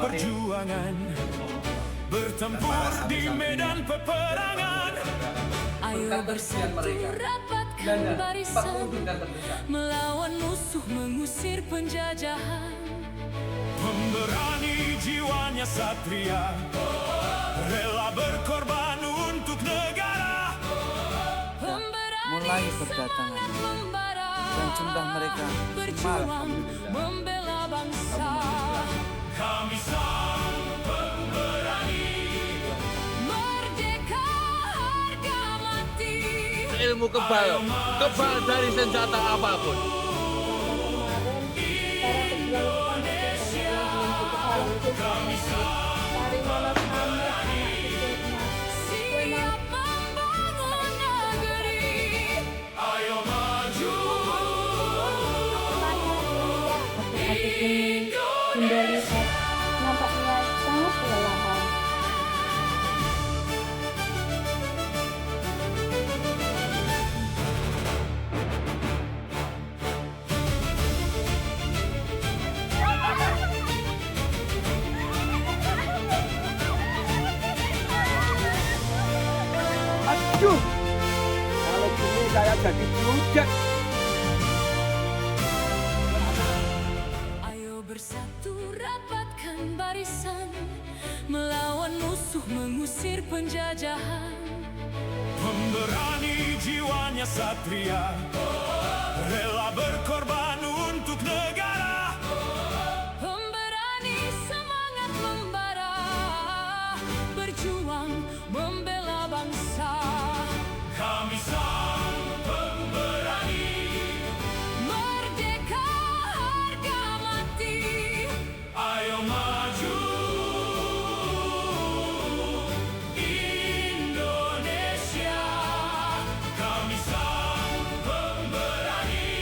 perjuangan, bertempur di medan peperangan. Ayo bersatu rapatkan barisan, melawan musuh mengusir penjajahan. Pemberani jiwanya satria, rela berkorban untuk negara. Mulai berdatangan dan jumlah mereka berjuang membela bangsa. Kami sang pemberani, Merdeka harga mati. Ilmu kebal dari senjata apapun. Siap membangun negeri. ayo maju Bunda lihat, nampaknya sangat kelelahan. Aduh, kalau gini saya jadi budak. Ayo bersatu rapatkan barisan, melawan musuh mengusir penjajahan. Pemberani jiwanya satria, rela berkorban untuk negara. Pemberani semangat membara, berjuang membela bangsa. Kami sang pemberani, Merdeka harga mati. ayo maju Indonesia. Kami sang pemberani,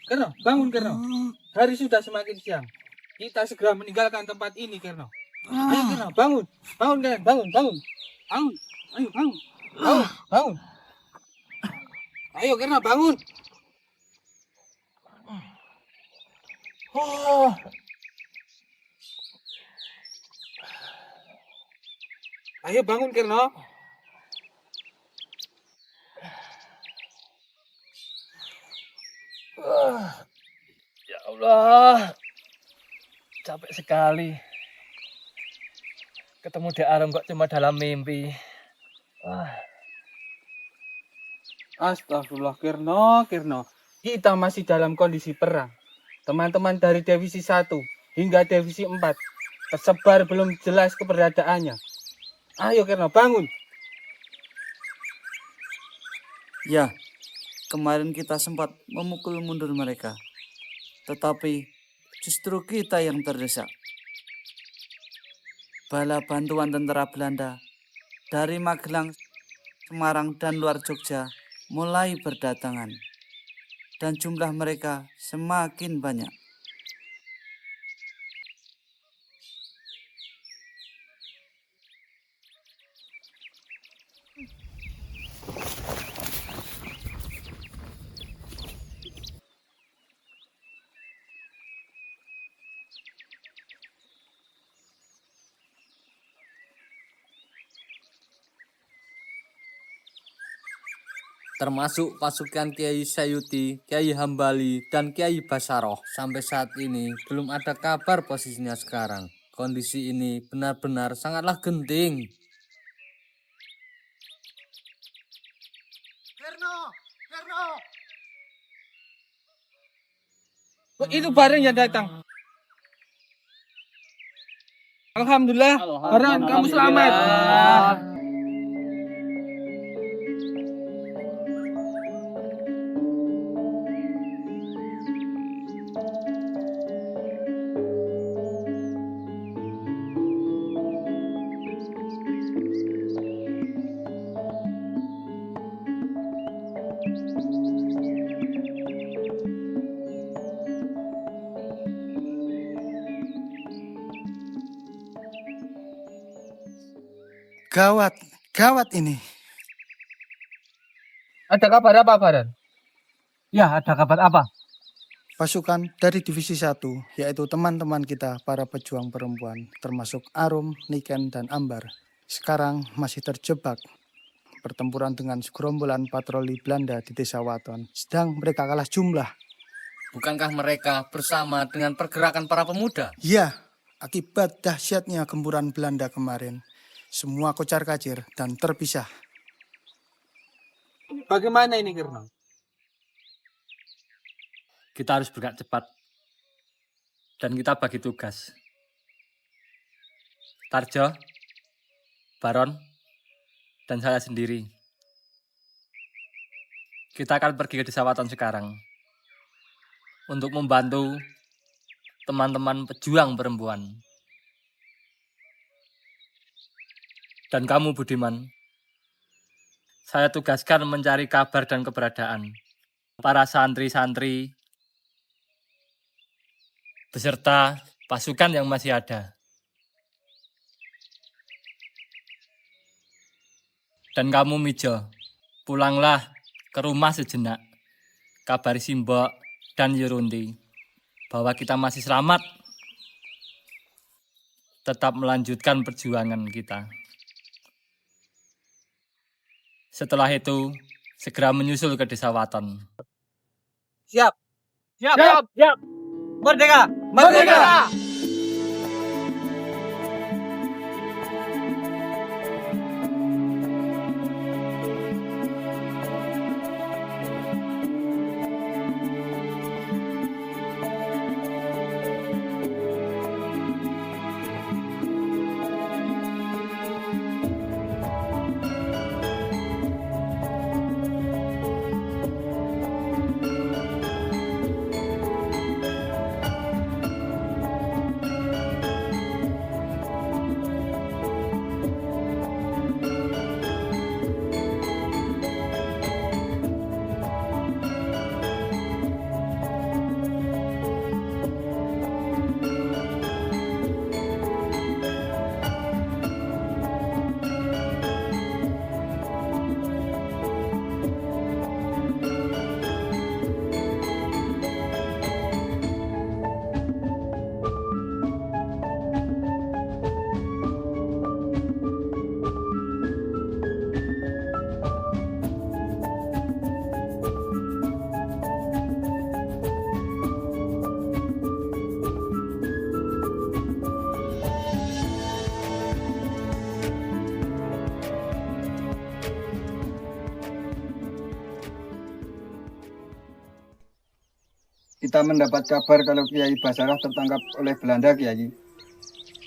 Kerno, bangun Kerno. Hari sudah semakin siang. Kita segera meninggalkan tempat ini, Kerno. Ayo Kerno, bangun. Bangun kalian, bangun. Bangun. Ayo, bangun. Bangun. Ayo Kerno, bangun. Ayo bangun Kerno. Ya Allah, capek sekali. Ketemu Dek Arum kok cuma dalam mimpi. Astagfirullah Kerno. Kita masih dalam kondisi perang. Teman-teman dari divisi 1 hingga divisi 4 tersebar belum jelas keberadaannya. Ayo Kerno, bangun. Ya, kemarin kita sempat memukul mundur mereka. Tetapi justru kita yang terdesak. Bala bantuan tentara Belanda dari Magelang, Semarang, dan luar Jogja mulai berdatangan. Dan jumlah mereka semakin banyak. Termasuk pasukan Kiai Sayuti, Kiai Hambali, dan Kiai Basaroh. Sampai saat ini belum ada kabar posisinya sekarang. Kondisi ini benar-benar sangatlah genting. Oh, itu bareng yang datang. Alhamdulillah, Baron, kamu selamat. Gawat ini. Ada kabar apa, Baron? Ya, ada kabar apa? Pasukan dari divisi 1, yaitu teman-teman kita para pejuang perempuan, termasuk Arum, Niken, dan Ambar, sekarang masih terjebak pertempuran dengan segerombolan patroli Belanda di Desa Waton. Sedang mereka kalah jumlah. Bukankah mereka bersama dengan pergerakan para pemuda? Ya, akibat dahsyatnya gempuran Belanda kemarin, semua kocar-kacir dan terpisah. Bagaimana ini, Kerno? Kita harus bergerak cepat. Dan kita bagi tugas. Tarjo, Baron, dan saya sendiri. Kita akan pergi ke Desa Waton sekarang. Untuk membantu teman-teman pejuang perempuan. Dan kamu, Budiman, saya tugaskan mencari kabar dan keberadaan para santri-santri beserta pasukan yang masih ada. Dan kamu, Mijo, pulanglah ke rumah sejenak. Kabari Simbok dan Yurunti bahwa kita masih selamat. Tetap melanjutkan perjuangan kita. Setelah itu, segera menyusul ke Desa Waton. Siap. Merdeka! Merdeka! kita mendapat kabar kalau Kiai Basarah tertangkap oleh Belanda, Kiai.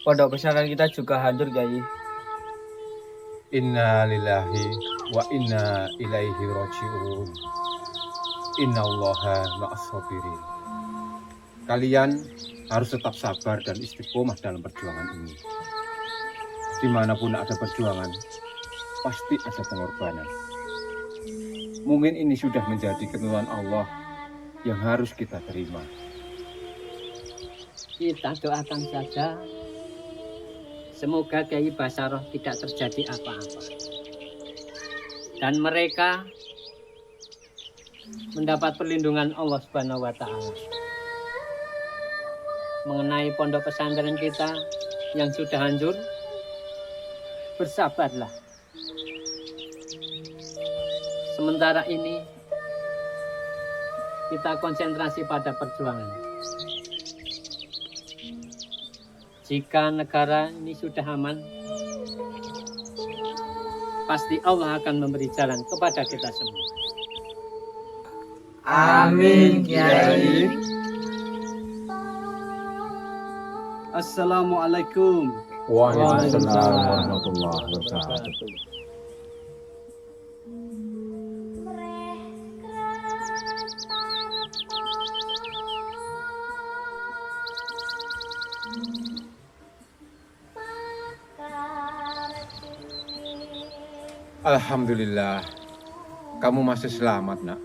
Pondok pesantren kita juga hancur, Kiai. Inna lillahi wa inna ilaihi raji'un. Innallaha ma'as sabirin. Kalian harus tetap sabar dan istiqomah dalam perjuangan ini. Dimanapun ada perjuangan, pasti ada pengorbanan. Mungkin ini sudah menjadi ketentuan Allah yang harus kita terima. Kita doakan saja. Semoga Kiai Basarah tidak terjadi apa-apa. Dan mereka mendapat perlindungan Allah Subhanahu wa Ta'ala. Mengenai pondok pesantren kita yang sudah hancur, bersabarlah. Sementara ini kita konsentrasi pada perjuangan. Jika negara ini sudah aman, pasti Allah akan memberi jalan kepada kita semua. Amin, Kiai. Assalamualaikum. Waalaikumsalam warahmatullahi wabarakatuh. Alhamdulillah, kamu masih selamat, Nak.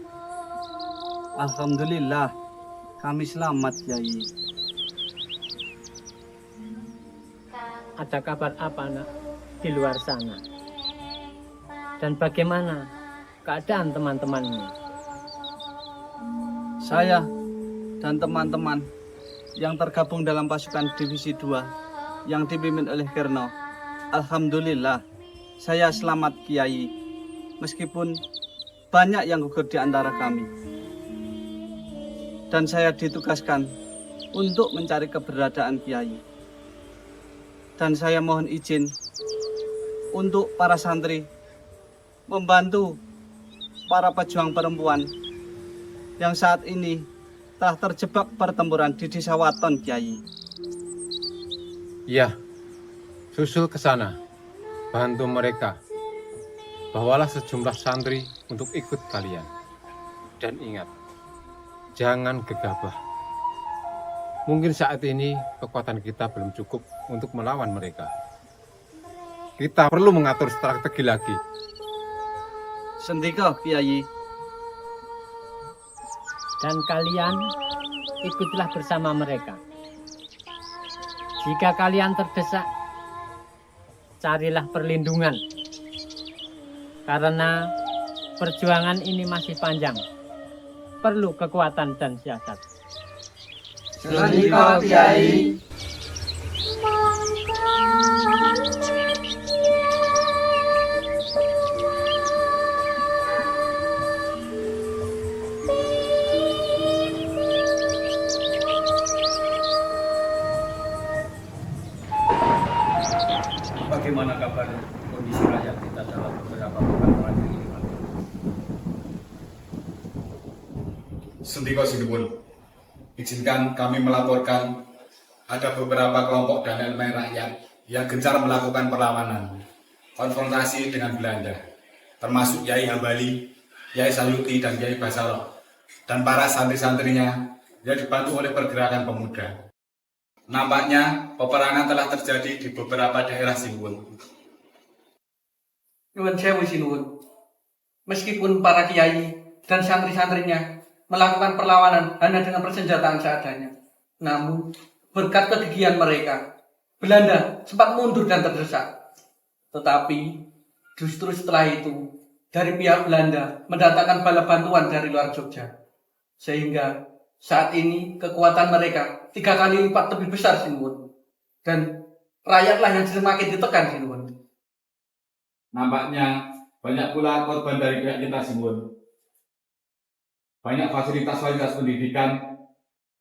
Alhamdulillah, kami selamat, Kiai. Ada kabar apa, Nak, di luar sana? Dan bagaimana keadaan teman-temanmu? Saya dan teman-teman yang tergabung dalam pasukan Divisi 2 yang dipimpin oleh Kerno, alhamdulillah, saya selamat, Kiai. Meskipun banyak yang gugur di antara kami. Dan saya ditugaskan untuk mencari keberadaan Kiai. Dan saya mohon izin untuk para santri membantu para pejuang perempuan yang saat ini telah terjebak pertempuran di Desa Waton, Kiai. Ya, susul ke sana, bantu mereka. Bawalah sejumlah santri untuk ikut kalian. Dan ingat, jangan gegabah. Mungkin saat ini kekuatan kita belum cukup untuk melawan mereka. Kita perlu mengatur strategi lagi. Sendika, Kiai. Dan kalian ikutlah bersama mereka. Jika kalian terdesak, carilah perlindungan. Karena perjuangan ini masih panjang. Perlu kekuatan dan siasat. Sendika, Kiai. Bagaimana kabar kondisi rakyat kita dalam beberapa pekan terakhir ini, Pak? Sendika Sinipun, izinkan kami melaporkan ada beberapa kelompok dan elemen rakyat yang gencar melakukan perlawanan, konfrontasi dengan Belanda, termasuk Yai Hambali, Yai Sayuti, dan Yai Basarah, dan para santri-santrinya yang dibantu oleh pergerakan pemuda. Nampaknya peperangan telah terjadi di beberapa daerah Sinipun. Nuwun sewu sinuwun. Meskipun para kiai dan santri-santrinya melakukan perlawanan hanya dengan persenjataan seadanya, namun berkat kegigihan mereka, Belanda sempat mundur dan terdesak. Tetapi justru setelah itu, dari pihak Belanda mendatangkan bala bantuan dari luar Jogja, sehingga saat ini kekuatan mereka 3 kali lipat lebih besar, Sinuwun. Dan rakyatlah yang semakin ditekan, Sinuwun. Nampaknya banyak pula korban dari pihak kita, Sinipun. Banyak fasilitas-fasilitas pendidikan,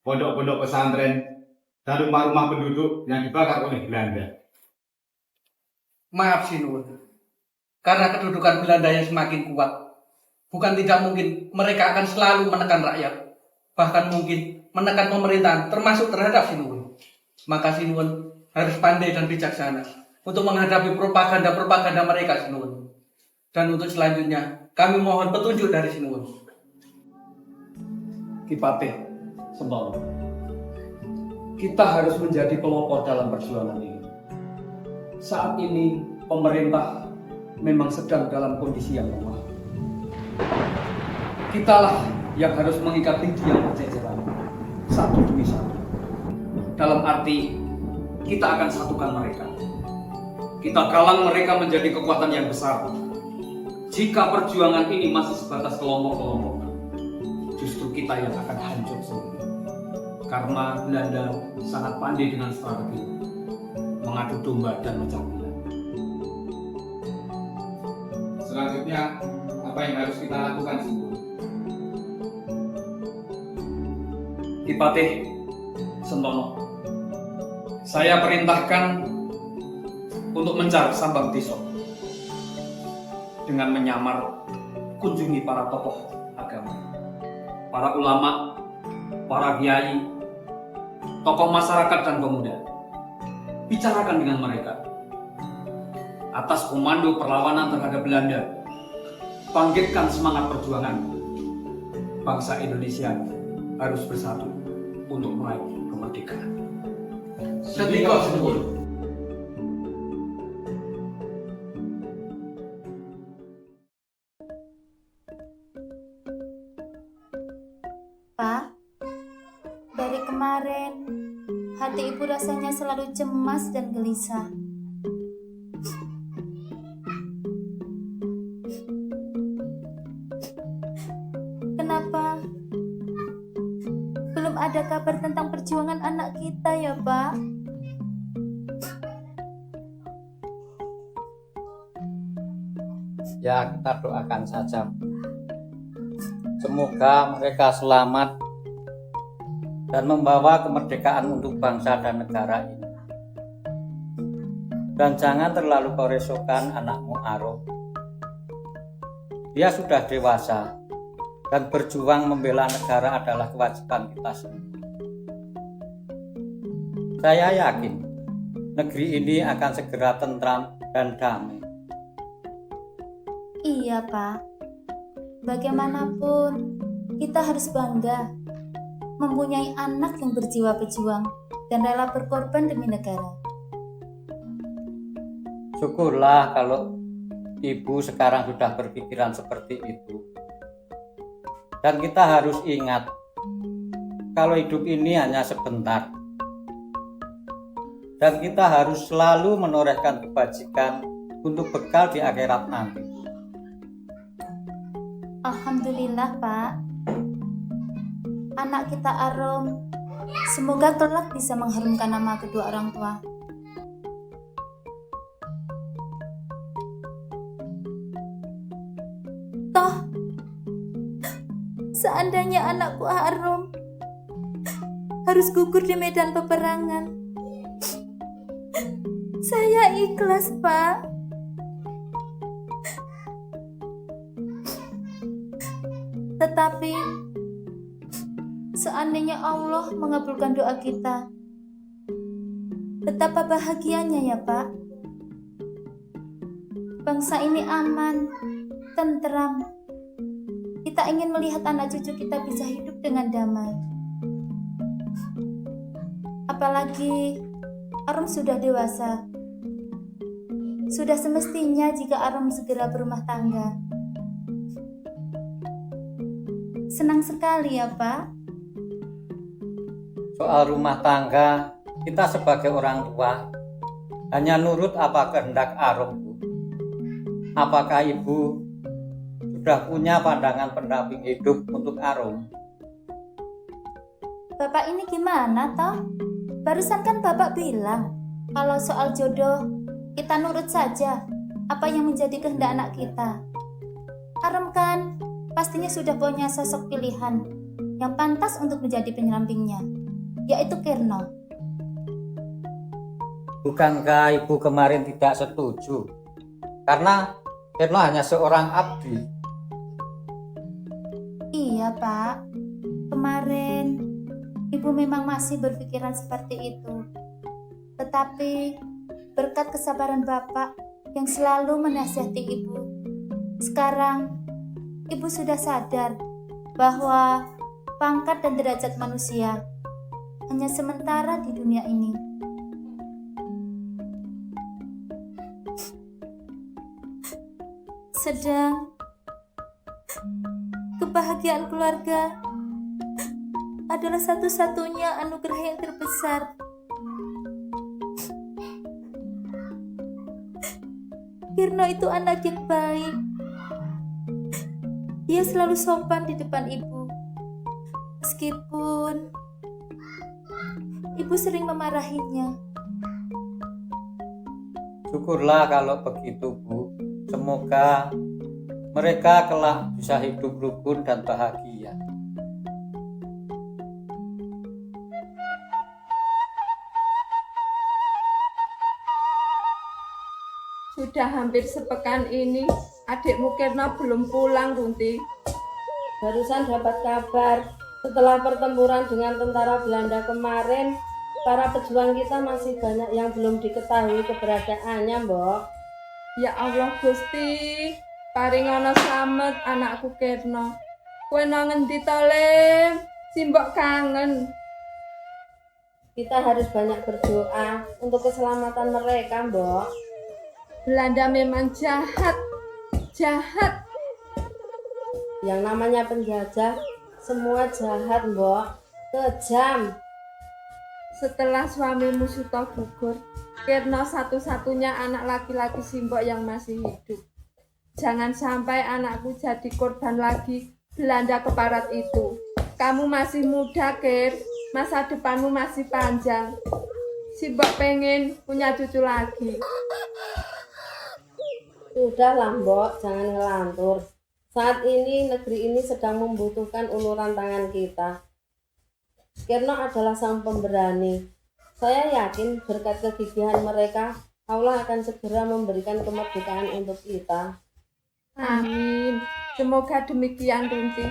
pondok-pondok pesantren, dan rumah-rumah penduduk yang dibakar oleh Belanda. Maaf, Sinuwun. Karena kedudukan Belanda yang semakin kuat, bukan tidak mungkin mereka akan selalu menekan rakyat. bahkan mungkin menekan pemerintahan termasuk terhadap Sinuwun. Maka Sinuwun harus pandai dan bijaksana untuk menghadapi propaganda mereka Sinuwun. Dan untuk selanjutnya kami mohon petunjuk dari Sinuwun. Ki Patih Sentolo, kita harus menjadi pelopor dalam perjuangan ini. Saat ini pemerintah memang sedang dalam kondisi yang lemah. Kitalah yang harus mengikat tinggi yang berjejeran satu demi satu. Dalam arti kita akan satukan mereka. Kita galang mereka menjadi kekuatan yang besar. Jika perjuangan ini masih sebatas kelompok-kelompok, justru kita yang akan hancur sendiri. Karena Belanda sangat pandai dengan strategi mengadu domba dan mecah belah. Selanjutnya, apa yang harus kita lakukan, Sinuwun? Ki Patih Sentono, saya perintahkan untuk mencari Sambang Tisok dengan menyamar kunjungi para tokoh agama, para ulama, para kiai, tokoh masyarakat dan pemuda. Bicarakan dengan mereka atas komando perlawanan terhadap Belanda. Bangkitkan semangat perjuangan. Bangsa Indonesia harus bersatu untuk meraih kemerdekaan. Sendika Sinuwun. Pak, dari kemarin hati ibu rasanya selalu cemas dan gelisah. Kenapa belum ada kabar tentang perjuangan anak kita ya, Pak? Ya, kita doakan saja. Semoga mereka selamat dan membawa kemerdekaan untuk bangsa dan negara ini. Dan jangan terlalu kau risaukan anakmu Arum. Dia sudah dewasa dan berjuang membela negara adalah kewajiban kita semua. Saya yakin negeri ini akan segera tentram dan damai. Iya, Pak. Bagaimanapun, kita harus bangga mempunyai anak yang berjiwa pejuang dan rela berkorban demi negara. Syukurlah kalau ibu sekarang sudah berpikiran seperti itu. Dan kita harus ingat, kalau hidup ini hanya sebentar. Dan kita harus selalu menorehkan kebajikan untuk bekal di akhirat nanti. Alhamdulillah, Pak. Anak kita Arum semoga kelak bisa mengharumkan nama kedua orang tua. Toh, seandainya anakku Arum harus gugur di medan peperangan, saya ikhlas, Pak. Tetapi seandainya Allah mengabulkan doa kita, betapa bahagianya ya, Pak. Bangsa ini aman, tentram. Kita ingin melihat anak cucu kita bisa hidup dengan damai. Apalagi Arum sudah dewasa. Sudah semestinya jika Arum segera berumah tangga. Senang sekali ya, Pak. Soal rumah tangga, kita sebagai orang tua hanya nurut apa kehendak Arum, Bu. Apakah Ibu sudah punya pandangan pendamping hidup untuk Arum? Bapak ini gimana toh? Barusan kan Bapak bilang kalau soal jodoh kita nurut saja apa yang menjadi kehendak anak kita. Arum kan pastinya sudah punya sosok pilihan yang pantas untuk menjadi pendampingnya, yaitu Kirno. Bukankah Ibu kemarin tidak setuju? Karena Kirno hanya seorang abdi. Iya, Pak. Kemarin, ibu memang masih berpikiran seperti itu. Tetapi, berkat kesabaran Bapak yang selalu menasihati ibu, sekarang ibu sudah sadar bahwa pangkat dan derajat manusia hanya sementara di dunia ini. Sedang kebahagiaan keluarga adalah satu-satunya anugerah yang terbesar. Kirno itu anak yang baik. Dia selalu sopan di depan ibu. Meskipun ibu sering memarahinya. Syukurlah kalau begitu, Bu. Semoga mereka kelak bisa hidup rukun dan bahagia. Sudah hampir sepekan ini adikmu Kirna belum pulang, Runti. Barusan dapat kabar, setelah pertempuran dengan tentara Belanda kemarin, para pejuang kita masih banyak yang belum diketahui keberadaannya, Mbok. Ya Allah Gusti, paringono slamet anakku Kirna. Kowe nang ngendi to, Lim? Simbok kangen. Kita harus banyak berdoa untuk keselamatan mereka, Mbok. Belanda memang jahat. Jahat. Yang namanya penjajah, semua jahat, Mbok. Kejam. Setelah suamimu sudah gugur, Kirna satu-satunya anak laki-laki Simbok yang masih hidup. Jangan sampai anakku jadi korban lagi Belanda keparat itu. Kamu masih muda, Kir. Masa depanmu masih panjang. Simbok pengen punya cucu lagi. Sudahlah, Mbok, jangan ngelantur. Saat ini negeri ini sedang membutuhkan uluran tangan kita. Kirno adalah sang pemberani. Saya yakin berkat kegigihan mereka, Allah akan segera memberikan kemerdekaan untuk kita. Amin. Semoga demikian, Runti.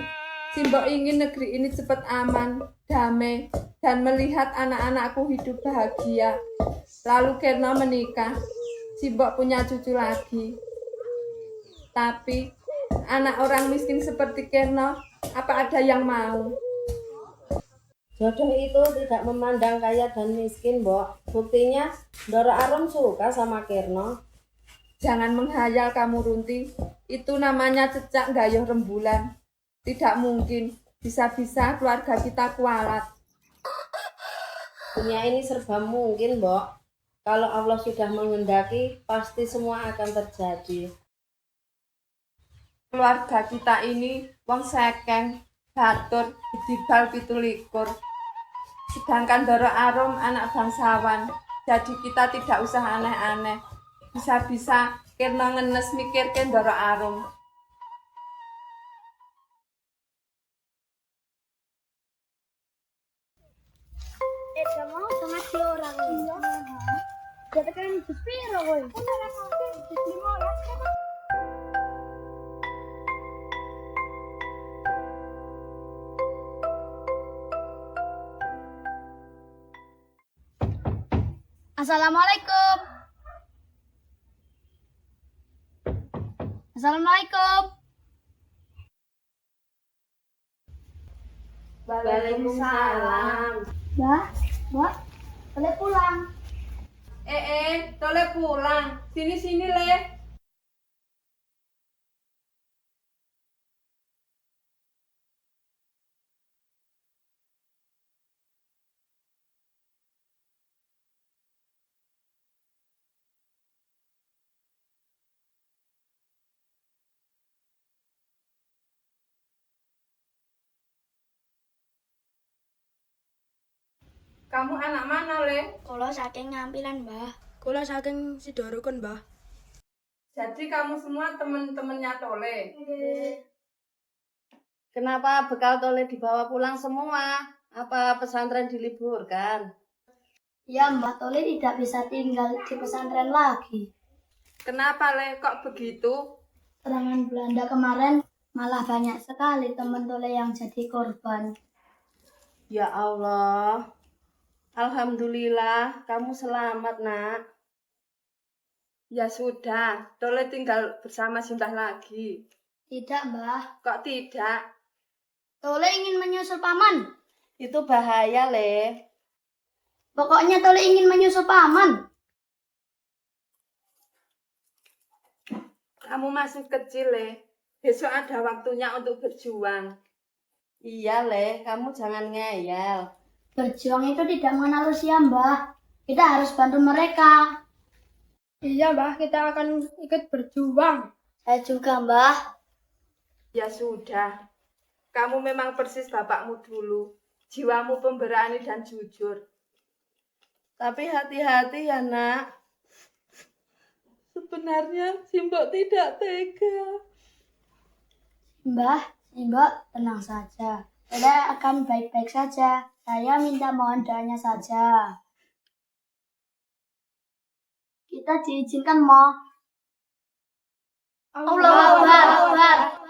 Simbok ingin negeri ini cepat aman, damai, dan melihat anak-anakku hidup bahagia. Lalu Kirno menikah. Simbok punya cucu lagi. Tapi anak orang miskin seperti Kirno, apa ada yang mau? Jodoh itu tidak memandang kaya dan miskin, Mbok. Buktinya, Doro Arum suka sama Kirno. Jangan menghayal kamu, Runti. Itu namanya cecak gayuh rembulan. Tidak mungkin. Bisa-bisa keluarga kita kualat. Dunia ini serba mungkin, Mbok. Kalau Allah sudah menghendaki, pasti semua akan terjadi. Keluarga kita ini wong sekeng, batur, bedibal 17. Sedangkan Doro Arum anak bangsawan. Jadi kita tidak usah aneh-aneh. Bisa-bisa Kirno ngenes mikirkan Doro Arum. Kamu sama si orang ini. Jadi kan sepiro kowe. Assalamualaikum. Assalamualaikum. Waalaikumsalam. Mbak, boleh pulang. Tole pulang. Sini-sini, Le. Kamu anak mana, Le? Kalau saking ngampilan, Mbah. Kalau saking Sidorukun, Mbah. Jadi kamu semua teman-temannya Tole. Kenapa bekal Tole dibawa pulang semua? Apa pesantren diliburkan? Ya, Mbah, Tole tidak bisa tinggal di pesantren lagi. Kenapa, Le? Kok begitu? Serangan Belanda kemarin malah banyak sekali teman Tole yang jadi korban. Ya Allah, alhamdulillah kamu selamat, Nak. Ya sudah, Tole tinggal bersama Simbah lagi. Tidak, Mbah. Kok tidak? Tole ingin menyusul paman. Itu bahaya, Le. Pokoknya Tole ingin menyusul paman. Kamu masih kecil, Le. Besok ada waktunya untuk berjuang. Iya, Le, kamu jangan ngeyel. Berjuang itu tidak mengenal usia, Mbah. Kita harus bantu mereka. Iya, Mbah, kita akan ikut berjuang. Saya juga, Mbah. Ya sudah, kamu memang persis bapakmu dulu. Jiwamu pemberani dan jujur. Tapi hati-hati ya, Nak. Sebenarnya Simbok tidak tega. Mbah, Mbak, tenang saja. Saya akan baik-baik saja. Saya minta mohon doanya saja. Kita diizinkan, Mo. Allahu Akbar.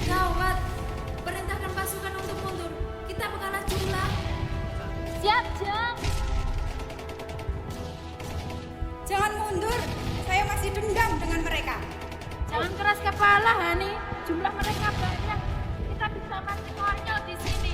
Gawat, perintahkan pasukan untuk mundur. Kita mengalah jumlah. Siap, Jang. Jangan mundur, saya masih dendam dengan mereka. Jangan keras kepala, Hani. Jumlah mereka banyak. Kita bisa mati konyol di sini.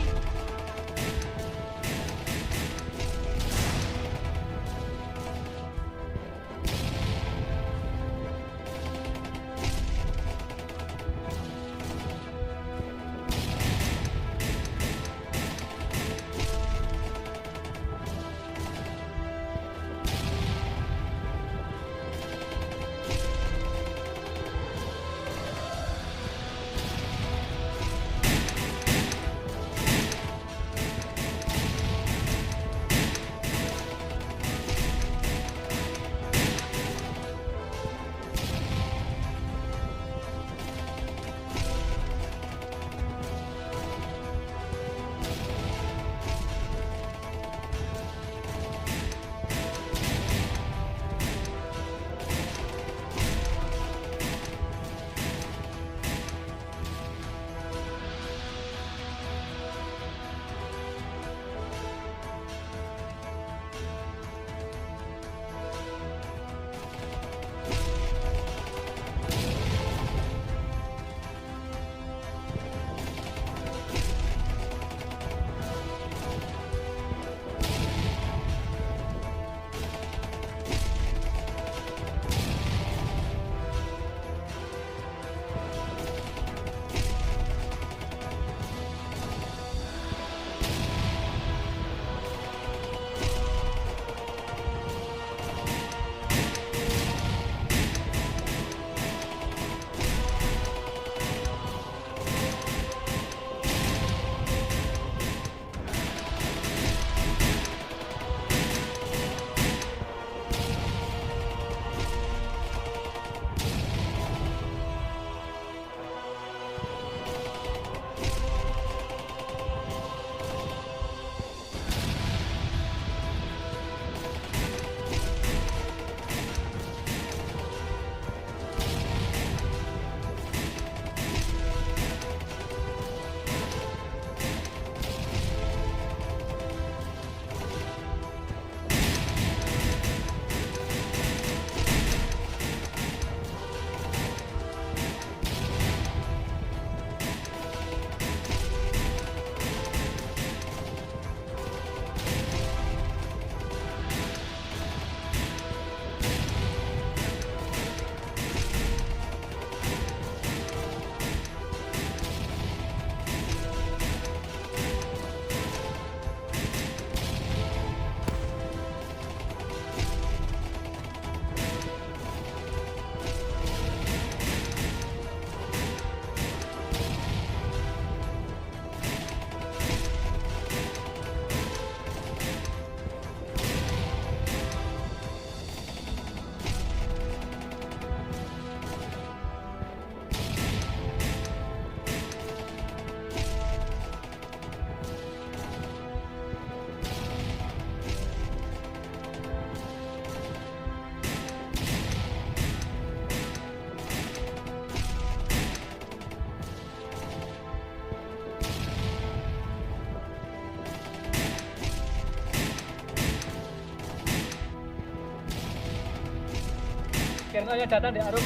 saya datang di Arum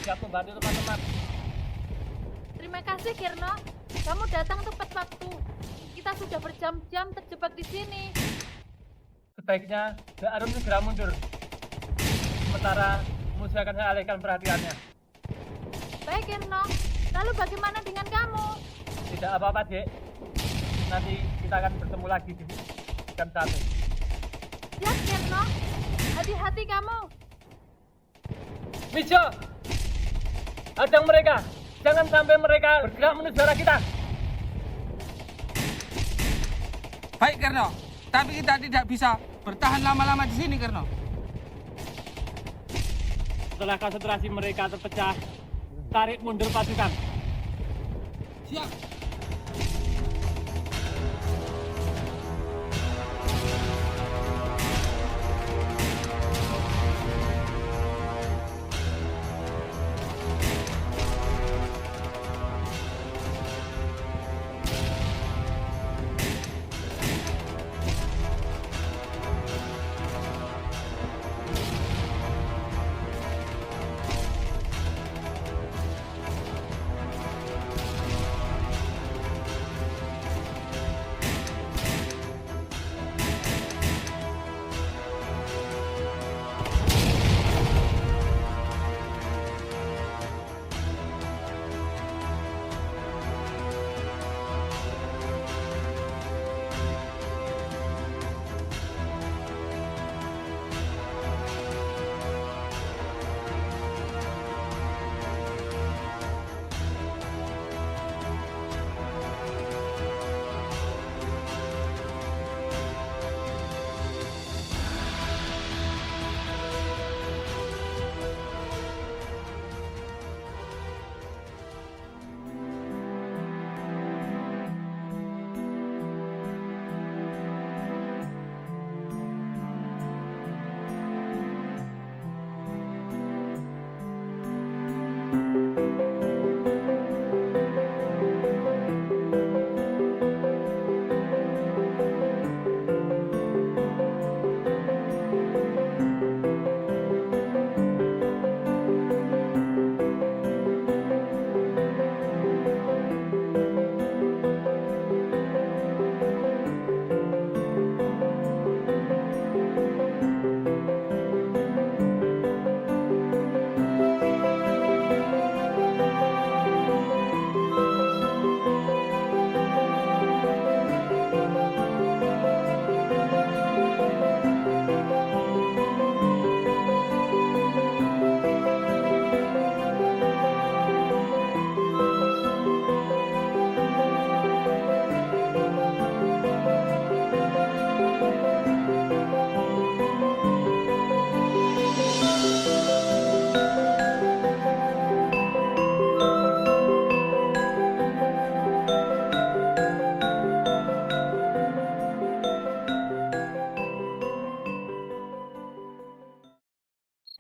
siap membantu teman-teman. Terima kasih Kirno, kamu datang tepat waktu. Kita sudah berjam-jam terjebak di sini. Sebaiknya di Arum segera mundur. Sementara musuh akan saya alihkan perhatiannya. Baik Kirno, lalu bagaimana dengan kamu? Tidak apa-apa, Dek. Nanti kita akan bertemu lagi di jam 1. Siap Kirno, hati-hati kamu. Mijo, hadang mereka. Jangan sampai mereka bergerak menuju arah kita. Baik Kirno, tapi kita tidak bisa bertahan lama-lama di sini Kirno. Setelah konsentrasi mereka terpecah, tarik mundur pasukan. Siap.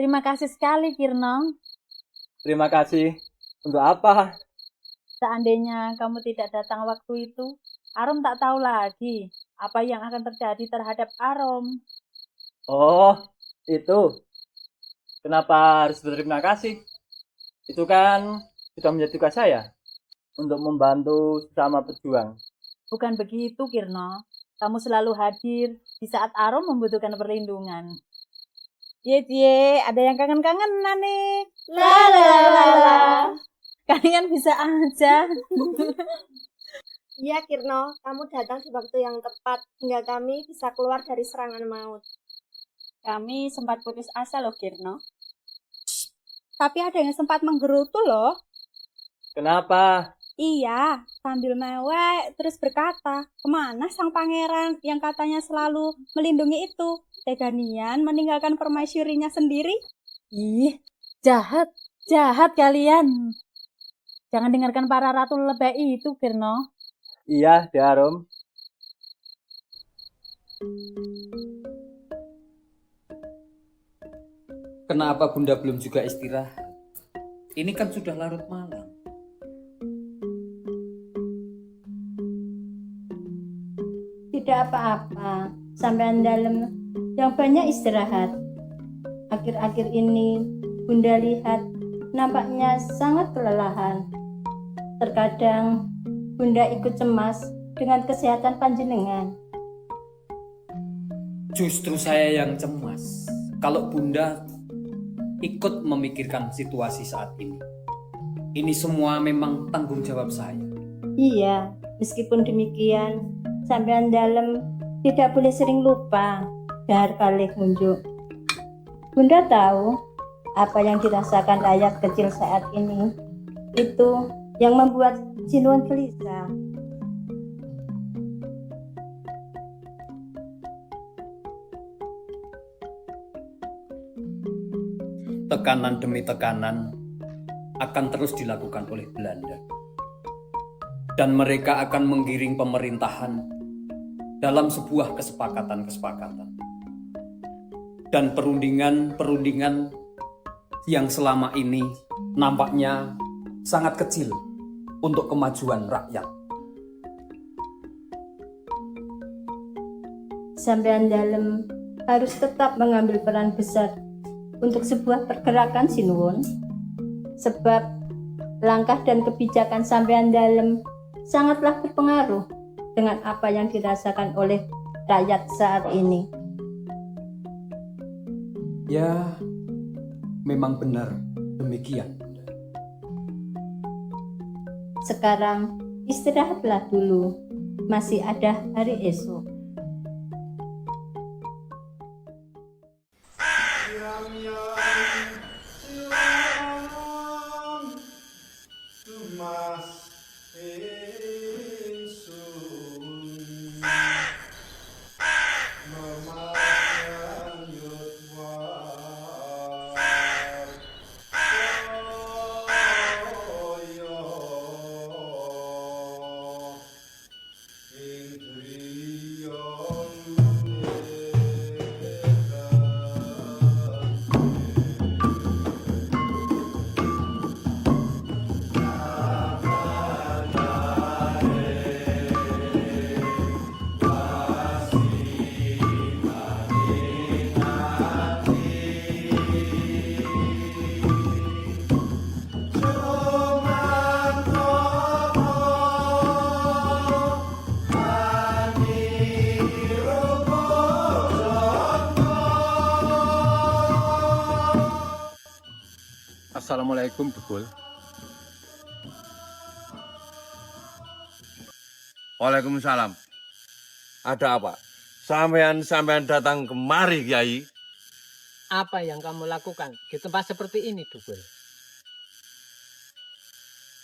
Terima kasih sekali Kirno. Terima kasih. Untuk apa? Seandainya kamu tidak datang waktu itu, Arum tak tahu lagi apa yang akan terjadi terhadap Arum. Oh, itu. Kenapa harus berterima kasih? Itu kan sudah menjadi tugas saya untuk membantu sesama pejuang. Bukan begitu Kirno, kamu selalu hadir di saat Arum membutuhkan perlindungan. Ye, ada yang kangen-kangenan nih. La. Kalian bisa aja. Iya Kirno, kamu datang di waktu yang tepat hingga kami bisa keluar dari serangan maut. Kami sempat putus asa loh Kirno. Tapi ada yang sempat menggerutu loh. Kenapa? Iya, sambil mewek terus berkata, kemana sang pangeran yang katanya selalu melindungi itu? Teganian meninggalkan permaisurinya sendiri? Ih, jahat kalian. Jangan dengarkan para ratu lebay itu, Kirno. Iya, Darum. Kenapa Bunda belum juga istirahat? Ini kan sudah larut malam. Tidak apa-apa, sampean dalam yang banyak istirahat. Akhir-akhir ini Bunda lihat nampaknya sangat kelelahan. Terkadang Bunda ikut cemas dengan kesehatan panjenengan. Justru saya yang cemas kalau Bunda ikut memikirkan situasi saat ini. Ini semua memang tanggung jawab saya. Iya, meskipun demikian, sampean dalem tidak boleh sering lupa dahar kalih ngunjuk. Bunda tahu apa yang dirasakan rakyat kecil saat ini. Itu yang membuat Sinuwun gelisah. Tekanan demi tekanan akan terus dilakukan oleh Belanda. Dan mereka akan menggiring pemerintahan dalam sebuah kesepakatan-kesepakatan. Dan perundingan-perundingan yang selama ini nampaknya sangat kecil untuk kemajuan rakyat. Sampean dalem harus tetap mengambil peran besar untuk sebuah pergerakan Sinuwun, sebab langkah dan kebijakan sampean dalem sangatlah berpengaruh dengan apa yang dirasakan oleh rakyat saat ini. Ya, memang benar demikian. Sekarang istirahatlah dulu, masih ada hari esok. Assalamualaikum, Dukul. Waalaikumsalam. Ada apa? Sampean datang kemari, Kiai. Apa yang kamu lakukan di tempat seperti ini, Dukul?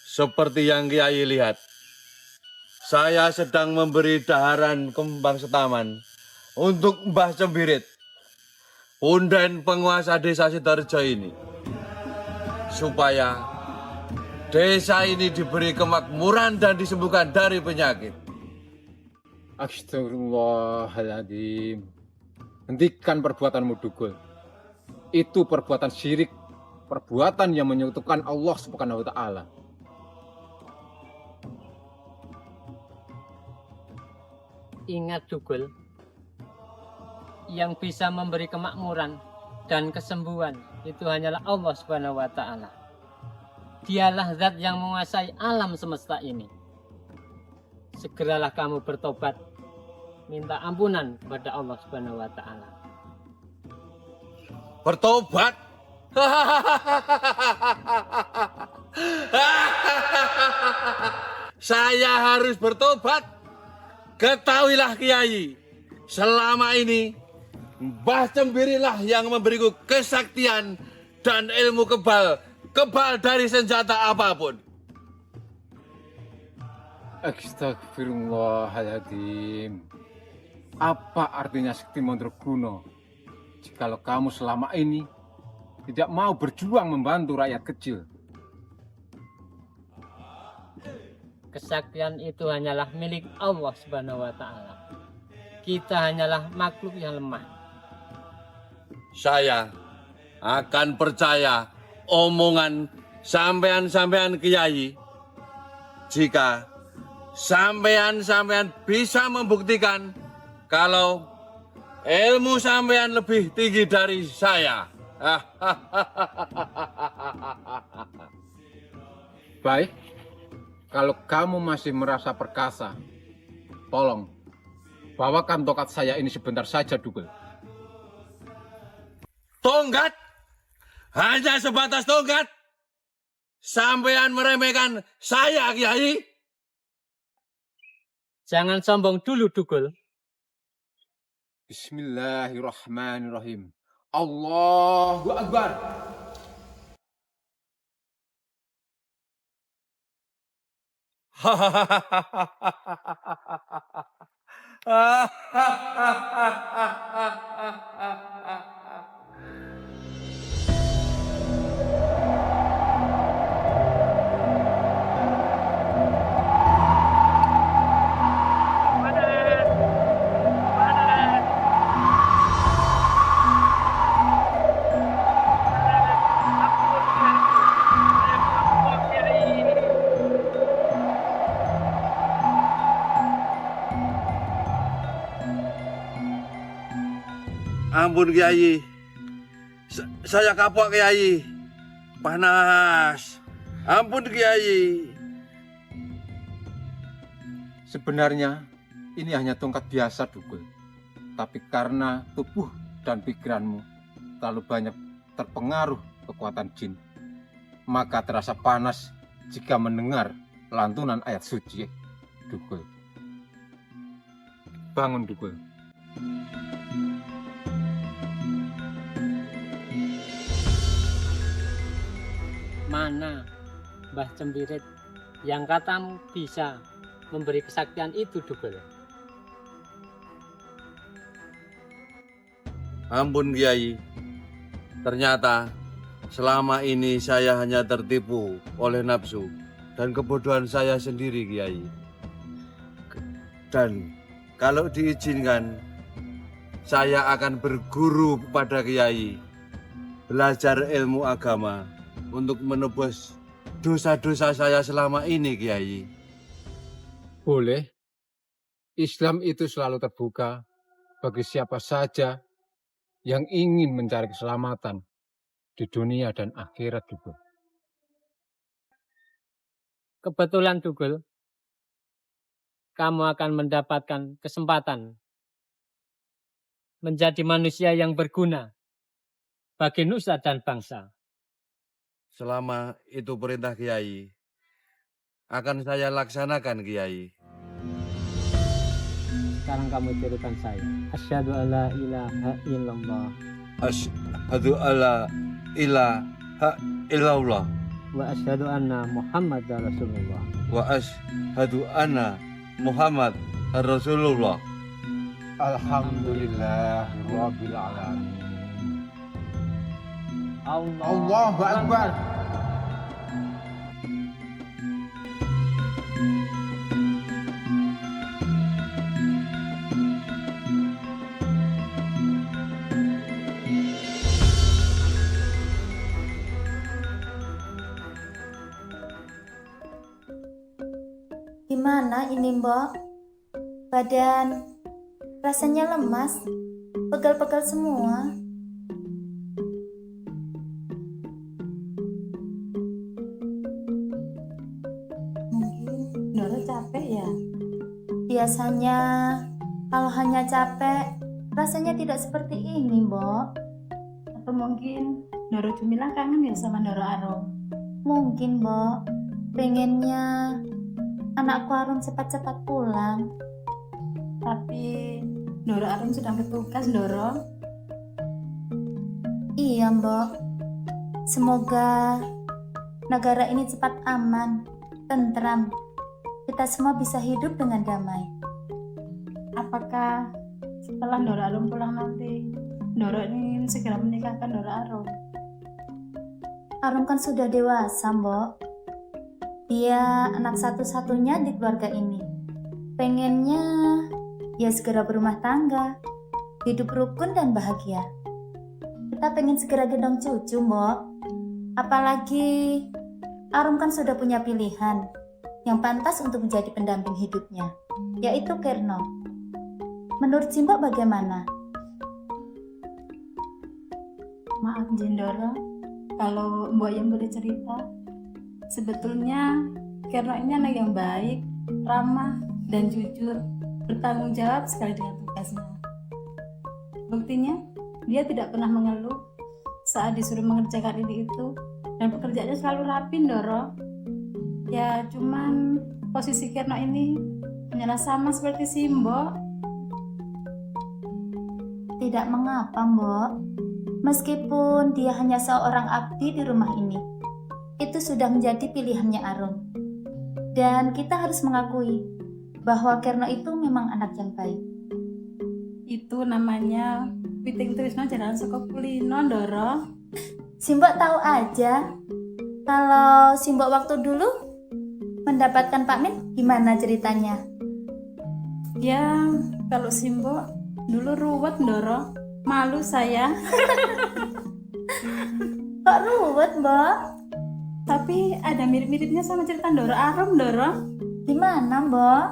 Seperti yang Kiai lihat, saya sedang memberi daharan kembang setaman untuk Mbah Cembirit, punden penguasa desa Sidoarjo ini, supaya desa ini diberi kemakmuran dan disembuhkan dari penyakit. Astagfirullahaladzim. Hentikan perbuatanmu, Dukul. Itu perbuatan syirik, perbuatan yang menyekutukan Allah Subhanahu wa Ta'ala. Ingat, Dukul, yang bisa memberi kemakmuran dan kesembuhan itu hanyalah Allah Subhanahu wa Ta'ala. Dialah zat yang menguasai alam semesta ini. Segeralah kamu bertobat, minta ampunan kepada Allah Subhanahu wa Ta'ala. Bertobat? Saya harus bertobat. Ketahuilah, Kiai, selama ini Mbah Cembirilah yang memberiku kesaktian dan ilmu kebal dari senjata apapun. Astagfirullahaladzim. Apa artinya Sakti Mandraguna jikalau kamu selama ini tidak mau berjuang membantu rakyat kecil? Kesaktian itu hanyalah milik Allah Subhanahu wa Ta'ala. Kita hanyalah makhluk yang lemah. Saya akan percaya omongan sampean-sampean Kiai jika sampean bisa membuktikan kalau ilmu sampean lebih tinggi dari saya. Baik, kalau kamu masih merasa perkasa, tolong bawakan tongkat saya ini sebentar saja, Dugel. Tongkat? Hanya sebatas tongkat? Sampean meremehkan saya, Kiai? Jangan sombong dulu, Dugel. Bismillahirrahmanirrahim. Allahu Akbar. Ampun, Kiai. Saya kapok, Kiai. Panas. Ampun, Kiai. Sebenarnya ini hanya tongkat biasa, Dugel. Tapi karena tubuh dan pikiranmu terlalu banyak terpengaruh kekuatan jin, maka terasa panas jika mendengar lantunan ayat suci, Dugel. Bangun, Dugel. Mana Mbah Cembirit yang katamu bisa memberi kesaktian itu, Dugel? Ampun, Kiai. Ternyata selama ini saya hanya tertipu oleh nafsu dan kebodohan saya sendiri, Kiai. Dan kalau diizinkan, saya akan berguru pada Kiai, belajar ilmu agama untuk menebus dosa-dosa saya selama ini, Kiai. Boleh. Islam itu selalu terbuka bagi siapa saja yang ingin mencari keselamatan di dunia dan akhirat juga. Kebetulan, Dugel, kamu akan mendapatkan kesempatan menjadi manusia yang berguna bagi nusa dan bangsa. Selama itu perintah Kiai, akan saya laksanakan, Kiai. Sekarang kamu tirukan saya. Asyhadu alla ilaha illallah. Asyhadu alla ilaha illallah. Wa asyhadu anna Muhammadar Rasulullah. Wa asyhadu anna Muhammad Rasulullah. Alhamdulillahirabbil alamin. Allahu Akbar. Gimana ini, Mbok? Badan rasanya lemas, pegal-pegal semua. Mungkin Doro capek ya? Biasanya kalau hanya capek, rasanya tidak seperti ini, Mbok. Atau mungkin Doro Jumilah kangen ya sama Doro Arum? Mungkin, Mbok. Pengennya anakku Arum cepat-cepat pulang. Tapi Doro Arum sedang bertugas, Doro. Iya, Mbok. Semoga negara ini cepat aman, tentram. Kita semua bisa hidup dengan damai. Apakah setelah Doro Arum pulang nanti, Doro ingin segera menikahkan Doro Arum? Arum kan sudah dewasa, Mbok. Dia anak satu-satunya di keluarga ini. Pengennya ya segera berumah tangga, hidup rukun dan bahagia. Kita pengen segera gendong cucu, Mbok. Apalagi Arum kan sudah punya pilihan yang pantas untuk menjadi pendamping hidupnya, yaitu Kerno. Menurut Simbok bagaimana? Maaf, Jendoro, kalau Mbok yang boleh cerita, sebetulnya Kerno ini anak yang baik, ramah, dan jujur, bertanggung jawab sekali dengan tugasnya. Buktinya, dia tidak pernah mengeluh saat disuruh mengerjakan ini itu, dan pekerjaannya selalu rapi, Ndoro. Ya, cuman posisi Kerno ini hanyalah sama seperti si Mbok. Tidak mengapa, Mbok. Meskipun dia hanya seorang abdi di rumah ini, itu sudah menjadi pilihannya Arum. Dan kita harus mengakui bahwa Kerno itu memang anak yang baik. Itu namanya Witing Trisno Jalan Soko Kulino, Ndoro. Simbok tahu aja. Kalau Simbok waktu dulu mendapatkan Pak Min, gimana ceritanya? Ya, kalau Simbok dulu ruwet, Ndoro. Malu saya. Kok ruwet, Mbok? Tapi ada mirip-miripnya sama cerita Ndoro Arum, Ndoro. Gimana, Mbok?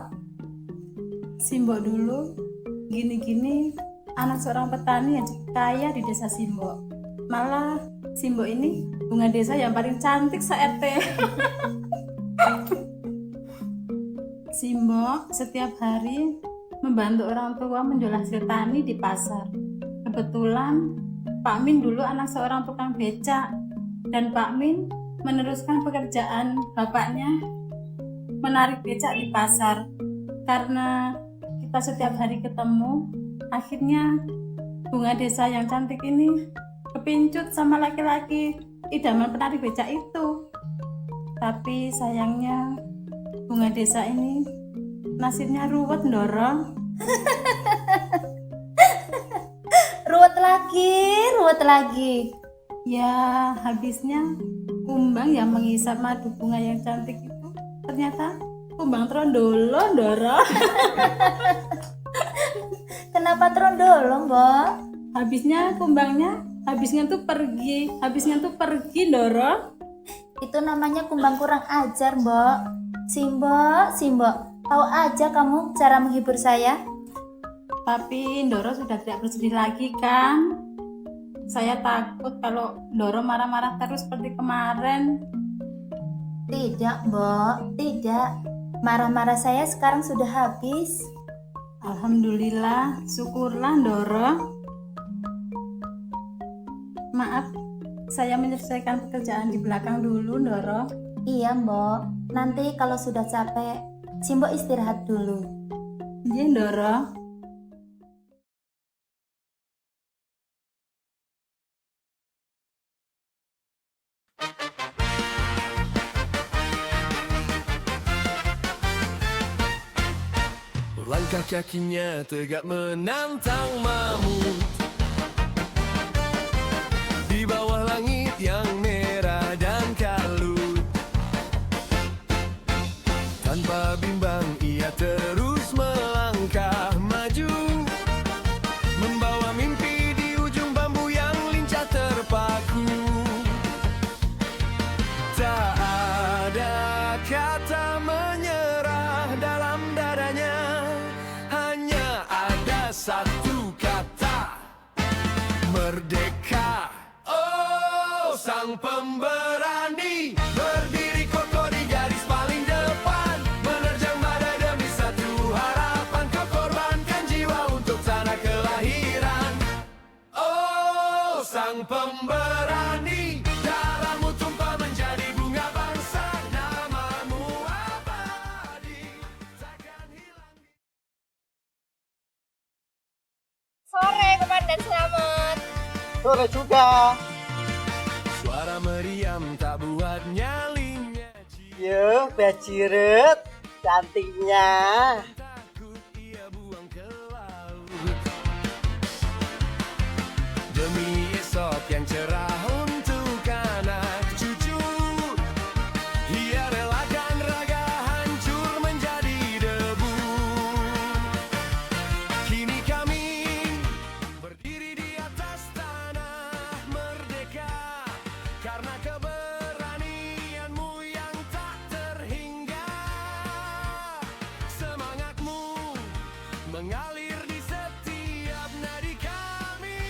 Simbok dulu gini-gini, anak seorang petani yang cukup kaya di desa Simbok. Malah Simbok ini bunga desa yang paling cantik se-RT. Simbok setiap hari membantu orang tua menjual hasil tani di pasar. Kebetulan Pak Min dulu anak seorang tukang becak, dan Pak Min meneruskan pekerjaan bapaknya menarik becak di pasar. Karena kita setiap hari ketemu, akhirnya bunga desa yang cantik ini kepincut sama laki-laki idaman penarik becak itu. Tapi sayangnya bunga desa ini nasibnya ruwet, Ndoro. Ruwet lagi. Ya, habisnya kumbang yang menghisap madu bunga yang cantik itu ternyata kumbang trondolo, Ndoro. Kenapa trondolo, Mbok? Habisnya tuh pergi, Ndoro. Itu namanya kumbang kurang ajar, Mbok. Simbok, tahu aja kamu cara menghibur saya. Tapi Ndoro sudah tidak bersedih lagi, kan? Saya takut kalau Ndoro marah-marah terus seperti kemarin. Tidak, Mbok, tidak. Marah-marah saya sekarang sudah habis. Alhamdulillah, syukurlah, Ndoro. Maaf, saya menyelesaikan pekerjaan di belakang dulu, Ndoro. Iya, Mbok. Nanti kalau sudah capek, Simbok istirahat dulu. Iya, Ndoro. Langkah kakinya tegak menantang mamut di bawah langit yang merah dan kalut. Tanpa bimbang ia terus melangkah maju, membawa mimpi di ujung bambu yang lincah terpaku. Tak ada kata menyerah dalam dadanya, hanya ada satu kata: merdeka. Oh, sang pemberani berdiri kokoh di garis paling depan, menerjang badai demi satu harapan. Kau korbankan jiwa untuk tanah kelahiran. Oh, sang pemberani, darahmu tumpah menjadi bunga bangsa. Namamu abadi, takkan hilang. Sore, Komandan Selamat. Sore juga. Suara meriam tak buat nyalinya. Yo, Bajiret, cantiknya. Ia buang ke laut demi esok yang cerah untuk anak cucu. Ia relakan raga hancur menjadi debu. Kini kami berdiri di atas tanah merdeka karena keberanianmu yang tak terhingga. Semangatmu mengalir di setiap nadi kami.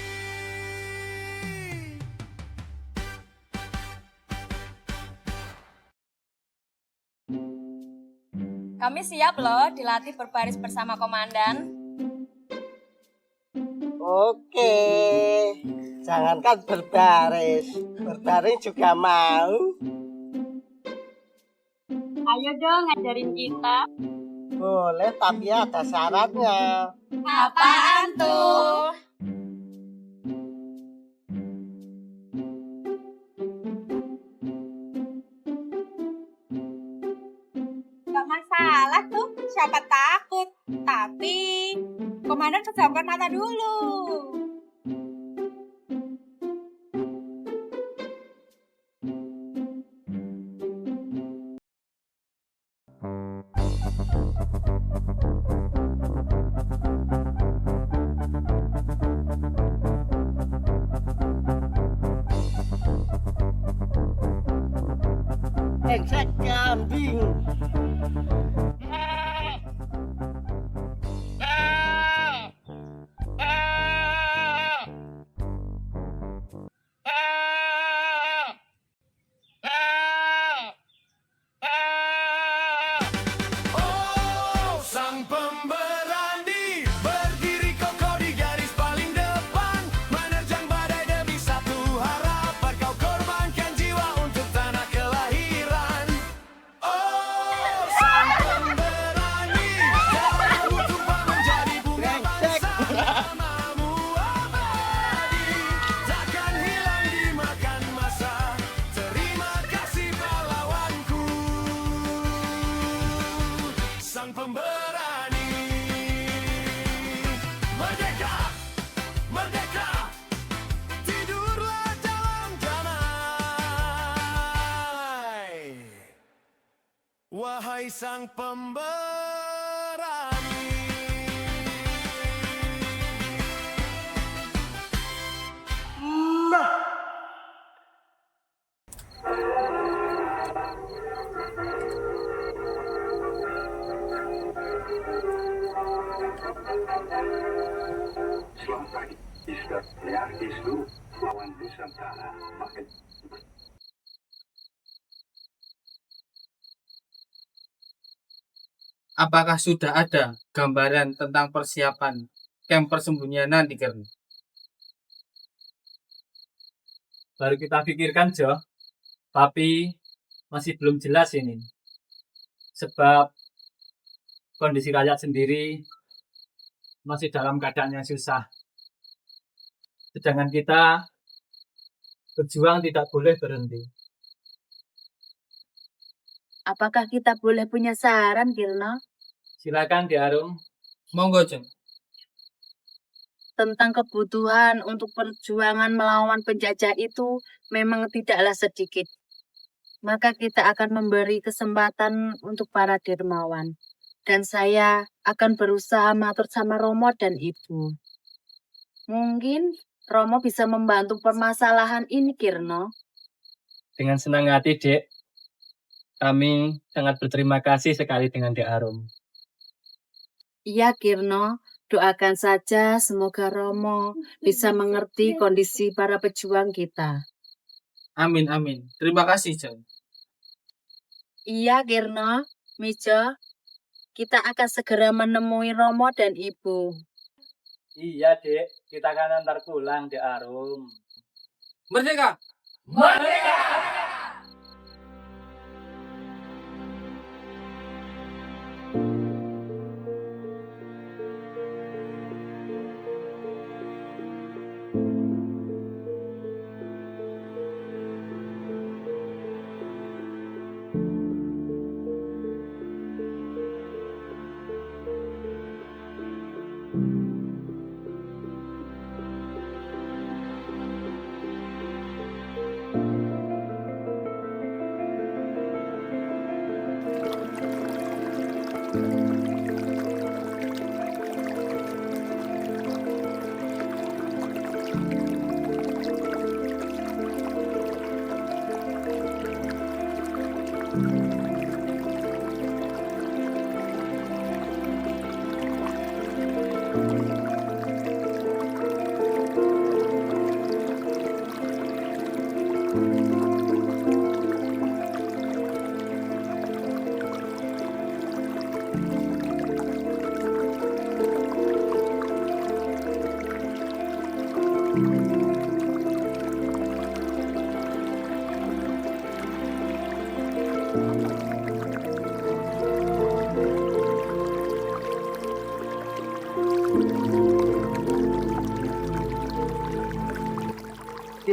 Kami siap loh dilatih berbaris bersama komandan. Oke, jangankan berbaris, berbaring juga mau. Ayo dong ngajarin kita. Boleh, tapi ada syaratnya. Apaan tuh? Gak masalah tuh, siapa takut. Tapi komandan pejamkan mata dulu. Eksek kambing. Oh, sang pemberani berdiri kokoh di garis paling depan, menerjang badai demi satu harapan. Kau korbankan jiwa untuk tanah kelahiran. Oh, sang pemberani, darahmu tumpah menjadi bunga bangsa. Namamu abadi, takkan hilang dimakan masa. Terima kasih pahlawanku, sang pemberani. Merdeka, merdeka, tidurlah dalam damai, wahai sang pemberani. Selamat pagi, Iskat Islu lawan Nusantara pakai. Apakah sudah ada gambaran tentang persiapan camp persembunyian nanti, Kern? Baru kita pikirkan, Jo. Tapi masih belum jelas ini. Sebab kondisi rakyat sendiri masih dalam keadaan yang susah. Sedangkan kita berjuang tidak boleh berhenti. Apakah kita boleh punya saran, Kirno? Silakan, Di Arum. Monggo, Jeng. Tentang kebutuhan untuk perjuangan melawan penjajah itu memang tidaklah sedikit. Maka kita akan memberi kesempatan untuk para dermawan. Dan saya akan berusaha mengatur sama Romo dan Ibu. Mungkin Romo bisa membantu permasalahan ini, Kirno. Dengan senang hati, Dek. Kami sangat berterima kasih sekali dengan Dek Arum. Iya, Kirno. Doakan saja semoga Romo bisa mengerti kondisi para pejuang kita. Amin, amin. Terima kasih, Jon. Iya, Kirno. Mijo, kita akan segera menemui Romo dan Ibu. Iya, Dek. Kita akan antar pulang, Dek Arum. Merdeka! Merdeka!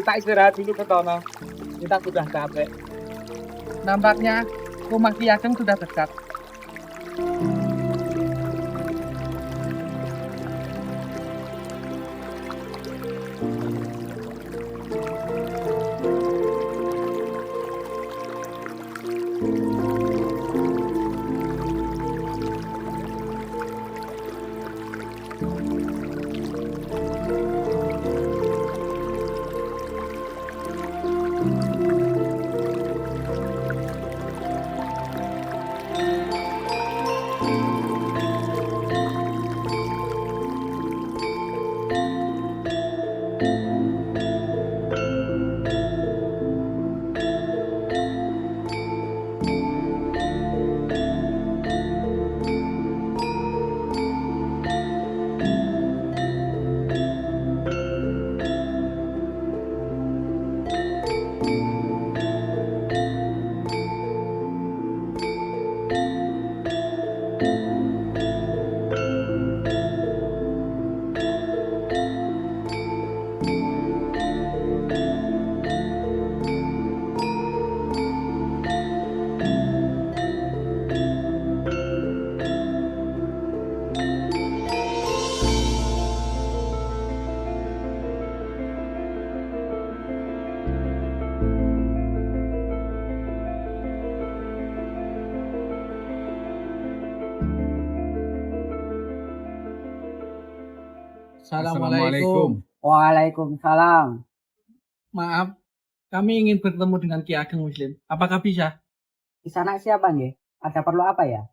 Kita istirahat dulu ke Tono. Kita sudah capek. Nampaknya rumah Ki Ageng sudah dekat. Assalamualaikum. Waalaikumsalam. Maaf, kami ingin bertemu dengan Ki Ageng Muslim. Apakah bisa? Di sana siapa nggih? Ada perlu apa ya?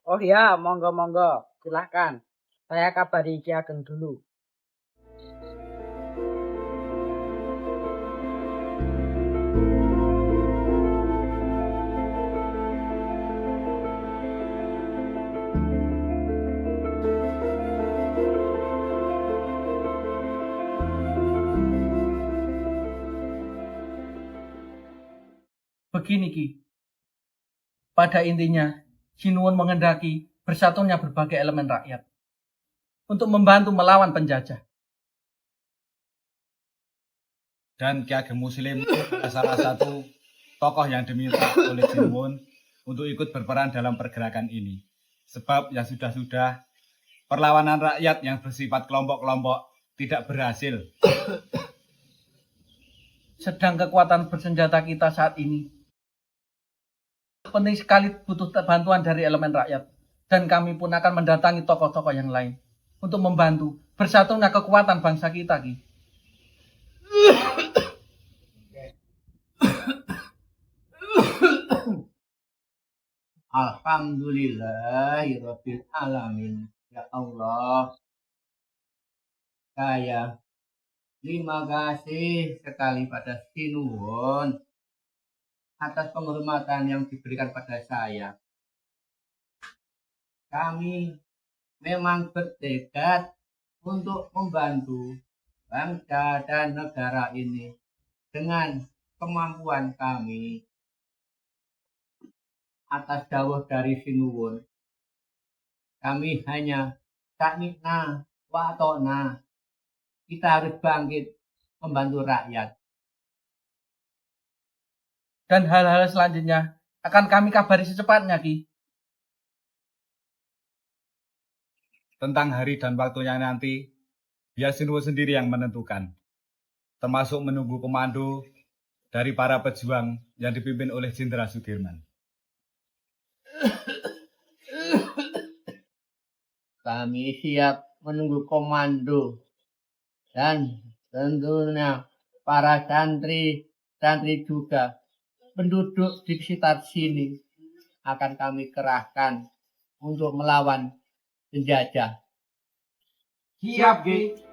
Oh ya, monggo. Silahkan. Saya kabari Ki Ageng dulu. Begini Ki, pada intinya Sinuwun menghendaki bersatunya berbagai elemen rakyat untuk membantu melawan penjajah. Dan Ki Ageng Muslim salah satu tokoh yang diminta oleh Sinuwun untuk ikut berperan dalam pergerakan ini. Sebab yang sudah-sudah perlawanan rakyat yang bersifat kelompok-kelompok tidak berhasil. Sedang kekuatan bersenjata kita saat ini penting sekali butuh bantuan dari elemen rakyat. Dan kami pun akan mendatangi tokoh-tokoh yang lain untuk membantu bersatunya kekuatan bangsa kita, Ki. Alhamdulillahirabbil alamin. Ya Allah. Saya terima kasih sekali pada Sinuwun atas penghormatan yang diberikan pada saya. Kami memang bertekad untuk membantu bangsa dan negara ini dengan kemampuan kami. Atas dawuh dari Sinuwun, kami hanya sakmina wa atona. Kita harus bangkit membantu rakyat. Dan hal-hal selanjutnya akan kami kabari secepatnya, Ki. Tentang hari dan waktunya nanti, biar Sinuwun sendiri yang menentukan. Termasuk menunggu komando dari para pejuang yang dipimpin oleh Jenderal Sudirman. Kami siap menunggu komando. Dan tentunya para santri juga penduduk di sekitar sini akan kami kerahkan untuk melawan penjajah. Siap, Ki.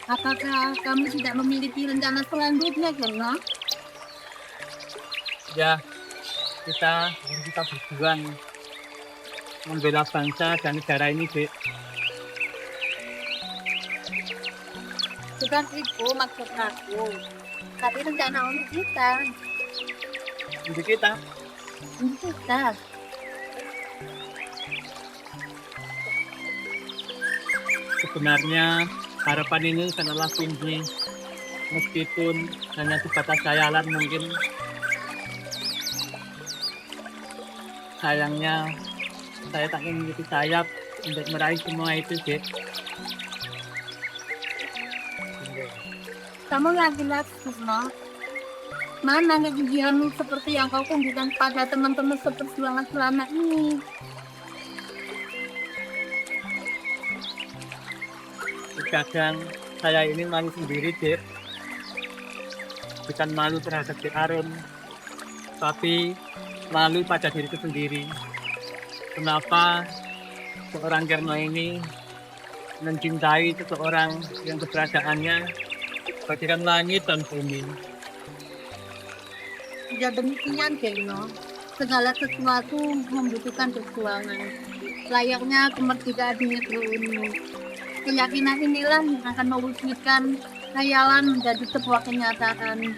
Apakah kamu tidak memiliki rencana selanjutnya, Kirno? Ya, kita berjuang membela bangsa dan negara ini, Dek. Bukan itu maksud aku, tapi rencana untuk kita. Untuk kita, Untuk kita. sebenarnya harapan ini sangatlah tinggi. Meskipun hanya sebatas khayalan mungkin. Sayangnya, saya tak memiliki sayap untuk meraih semua itu, Dek. Kamu yakinlah, Kirno? Mana kegigihanmu seperti yang kau tunjukkan pada teman-teman seperjuangan selama ini? Kadang saya ini malu sendiri, Dek. Bukan malu terhadap Dek Arum, tapi malu pada diriku sendiri. Kenapa seorang Kirno ini mencintai seseorang yang keberadaannya bagaikan langit dan bumi. Tidak demikian, Kirno. Segala sesuatu membutuhkan perjuangan. Layaknya kemerdekaan di negeri ini. Keyakinan inilah yang akan mewujudkan khayalan menjadi sebuah kenyataan.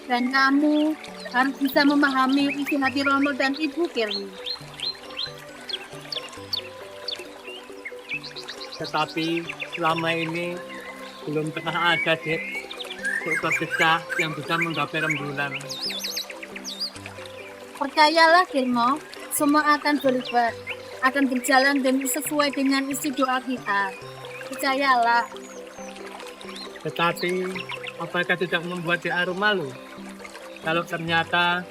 Dan kamu harus bisa memahami isi hati Romo dan Ibu, Kirno. Tetapi selama ini belum pernah ada, Dek, seekor decah yang bisa menggapai rembulan. Percayalah, Kirno, semua akan berubah, akan berjalan dan sesuai dengan isi doa kita. Percayalah. Tetapi apakah tidak membuat Dek Arum malu? Kalau ternyata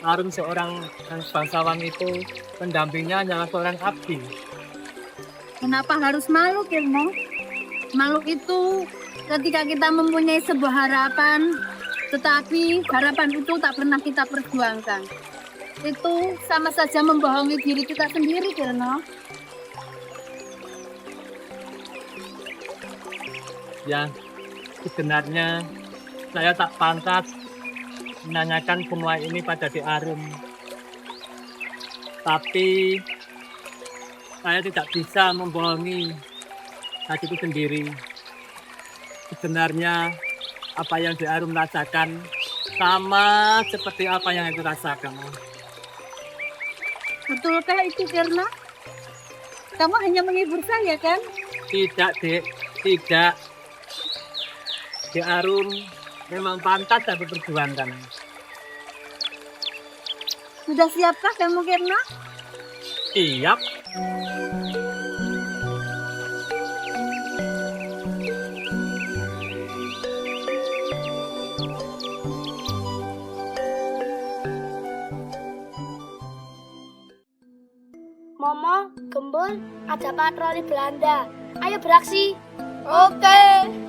Arum seorang bangsawan itu pendampingnya hanyalah seorang abdi. Kenapa harus malu, Kirno? Malu itu ketika kita mempunyai sebuah harapan, tetapi harapan itu tak pernah kita perjuangkan. Itu sama saja membohongi diri kita sendiri, Kirno. Ya, sebenarnya saya tak pantas menanyakan semua ini pada Dek Arum. Tapi saya tidak bisa membohongi hatiku sendiri. Sebenarnya apa yang Dek Arum rasakan sama seperti apa yang aku rasakan. Betulkah itu, Kirno? Kamu hanya menghibur saya, kan? Tidak, Dek. Tidak. Dek Arum memang pantas aku perjuangkan. Sudah siapkah kamu, Kirno? Siap. Momo, Gembul, ada patroli Belanda. Ayo beraksi. Oke.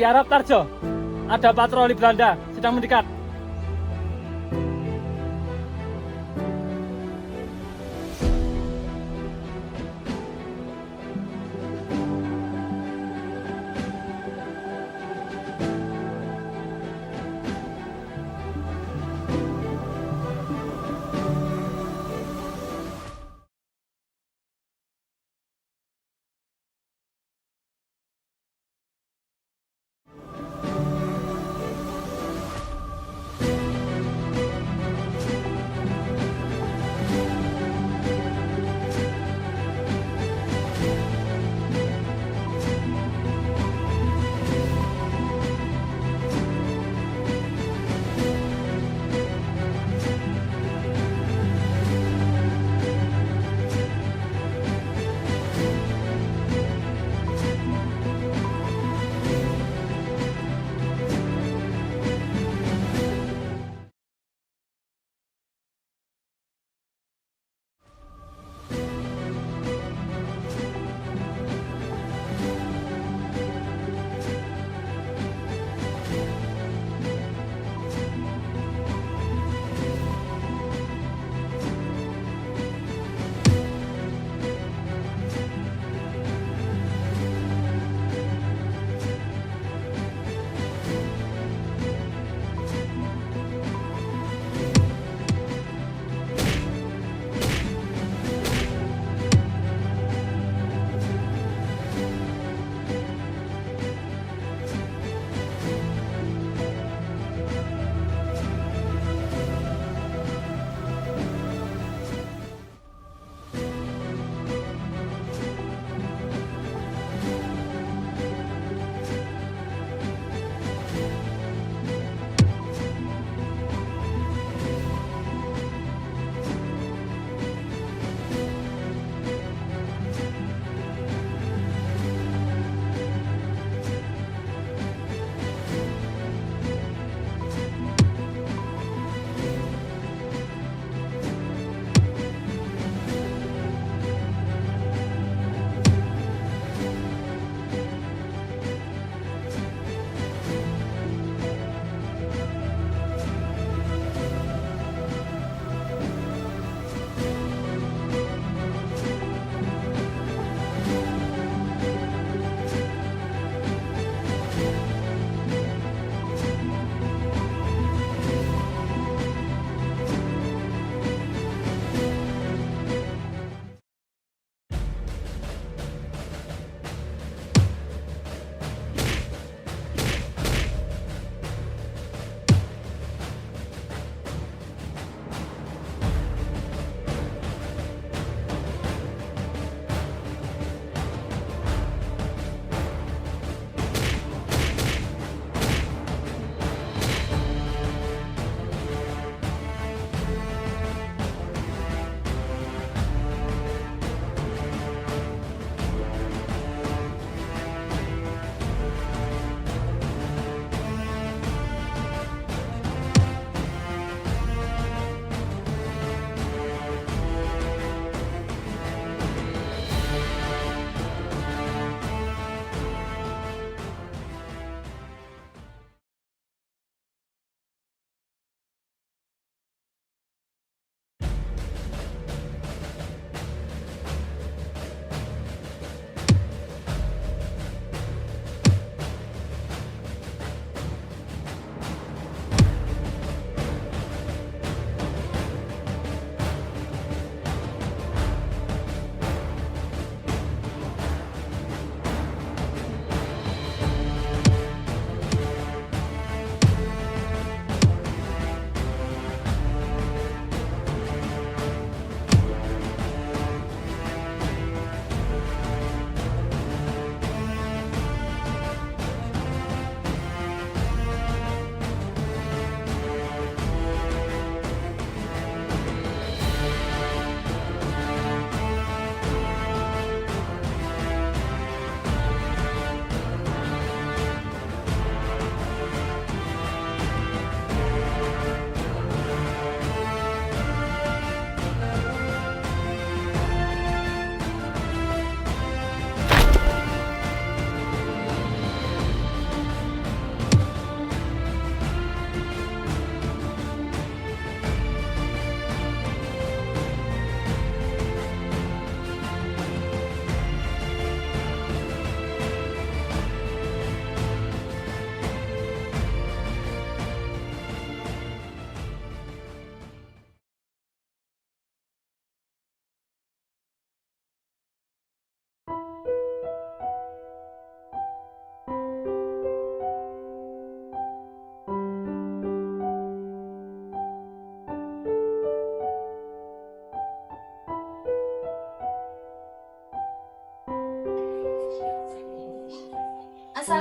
Di Arab Tarjo, ada patroli Belanda sedang mendekat.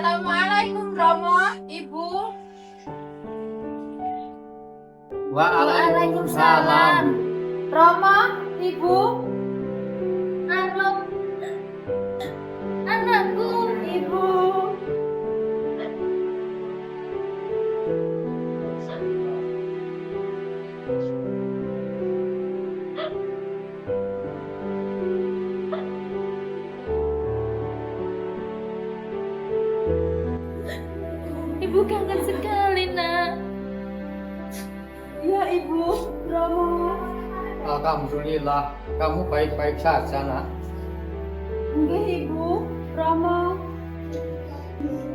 Assalamualaikum Romo, Ibu. Waalaikumsalam. Romo, Ibu. Arum, anakku, Ibu. Ibu kangen sekali, nak. Ya, Ibu. Romo. Alhamdulillah, kamu baik-baik saja, nak. Enggak, Ibu. Romo.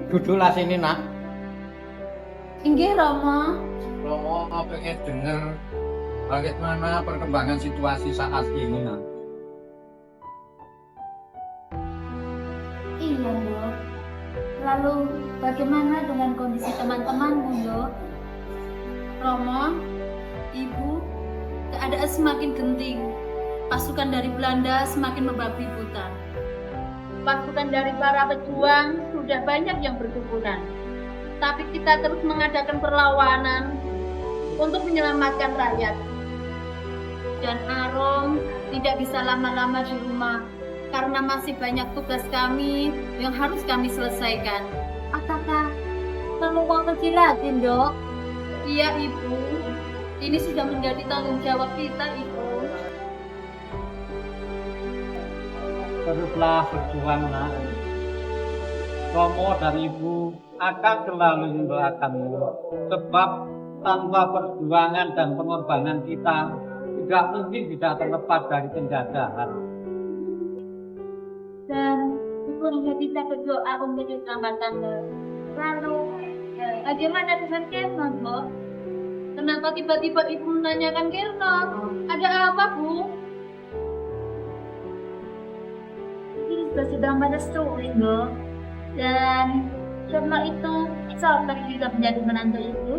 Duduklah sini, nak. Inggih, Romo. Romo pengen dengar bagaimana perkembangan situasi saat ini, nak. Iya, Dok. Lalu bagaimana dengan kondisi teman-temanmu, Dok? Romo, Ibu, keadaan semakin genting. Pasukan dari Belanda semakin membabi buta. Pasukan dari para pejuang sudah banyak yang berguguran. Tapi kita terus mengadakan perlawanan untuk menyelamatkan rakyat. Dan Arom tidak bisa lama-lama di rumah karena masih banyak tugas kami yang harus kami selesaikan. Apakah kamu mau pergi lagi, Dok? Iya, Ibu. Ini sudah menjadi tanggung jawab kita, Ibu. Teruslah berjuang, nak. Romo dan Ibu akan selalu mendoakanmu. Sebab tanpa perjuangan dan pengorbanan kita, tidak mungkin bisa terlepas dari penjajahan. Dan Ibu hanya bisa berdoa untuk keselamatan, Dok. Lalu, bagaimana dengan Kerno, Dok? Kenapa tiba-tiba Ibu menanyakan Kerno? Ada apa, Bu? Ini sedang merestui, Dok. Dan Kerno itu sampai bisa menjadi menantu Ibu.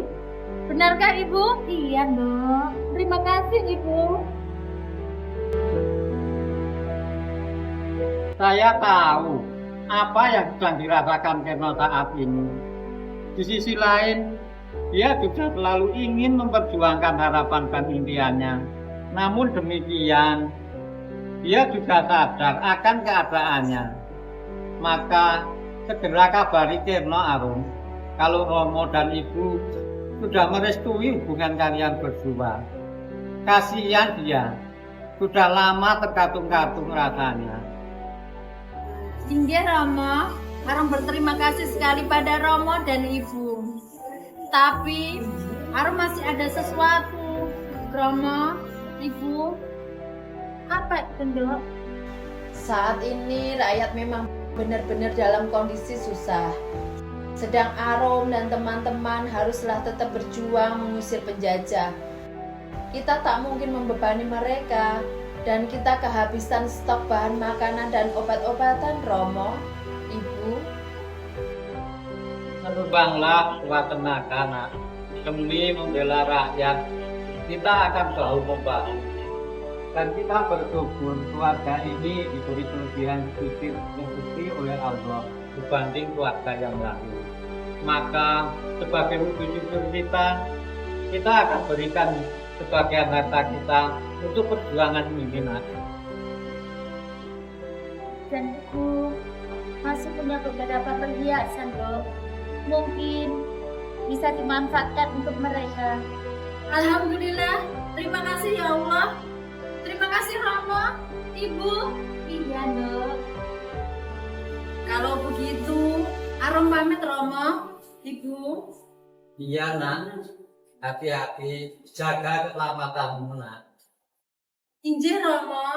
Benarkah, Ibu? Iya, Dok. Terima kasih, Ibu. Saya tahu apa yang sedang dirasakan Kerno saat ini. Di sisi lain, dia juga selalu ingin memperjuangkan harapan dan impiannya. Namun demikian, dia juga sadar akan keadaannya. Maka segera kabari Kerno, Arum, kalau Romo dan Ibu sudah merestui hubungan kalian berdua. Kasihan dia, sudah lama terkatung-katung rasanya. Inggih, Romo. Arum berterima kasih sekali pada Romo dan Ibu. Tapi Arum masih ada sesuatu. Romo, Ibu. Apa itu, Dok? Saat ini rakyat memang benar-benar dalam kondisi susah. Sedang Arum dan teman-teman haruslah tetap berjuang mengusir penjajah. Kita tak mungkin membebani mereka. Dan kita kehabisan stok bahan makanan dan obat-obatan, Romo, Ibu. Terbanglah sekuat tenaga, nak. Demi membela rakyat, kita akan selalu membantu. Dan kita bersyukur keluarga ini diberi kelebihan sedikit rezeki oleh Allah dibanding keluarga yang lain. Maka sebagai wujud syukur kita akan berikan sebagian harta kita untuk perjuangan ini, nak. Dan Ibu masih punya beberapa perhiasan, Dok. Mungkin bisa dimanfaatkan untuk mereka. Alhamdulillah, terima kasih ya Allah. Terima kasih Romo, Ibu. Iya, Dok. Kalau begitu, Arum pamit, Romo, Ibu. Iya, nak. Hati-hati, jaga keselamatanmu, nak. Injil, Romo.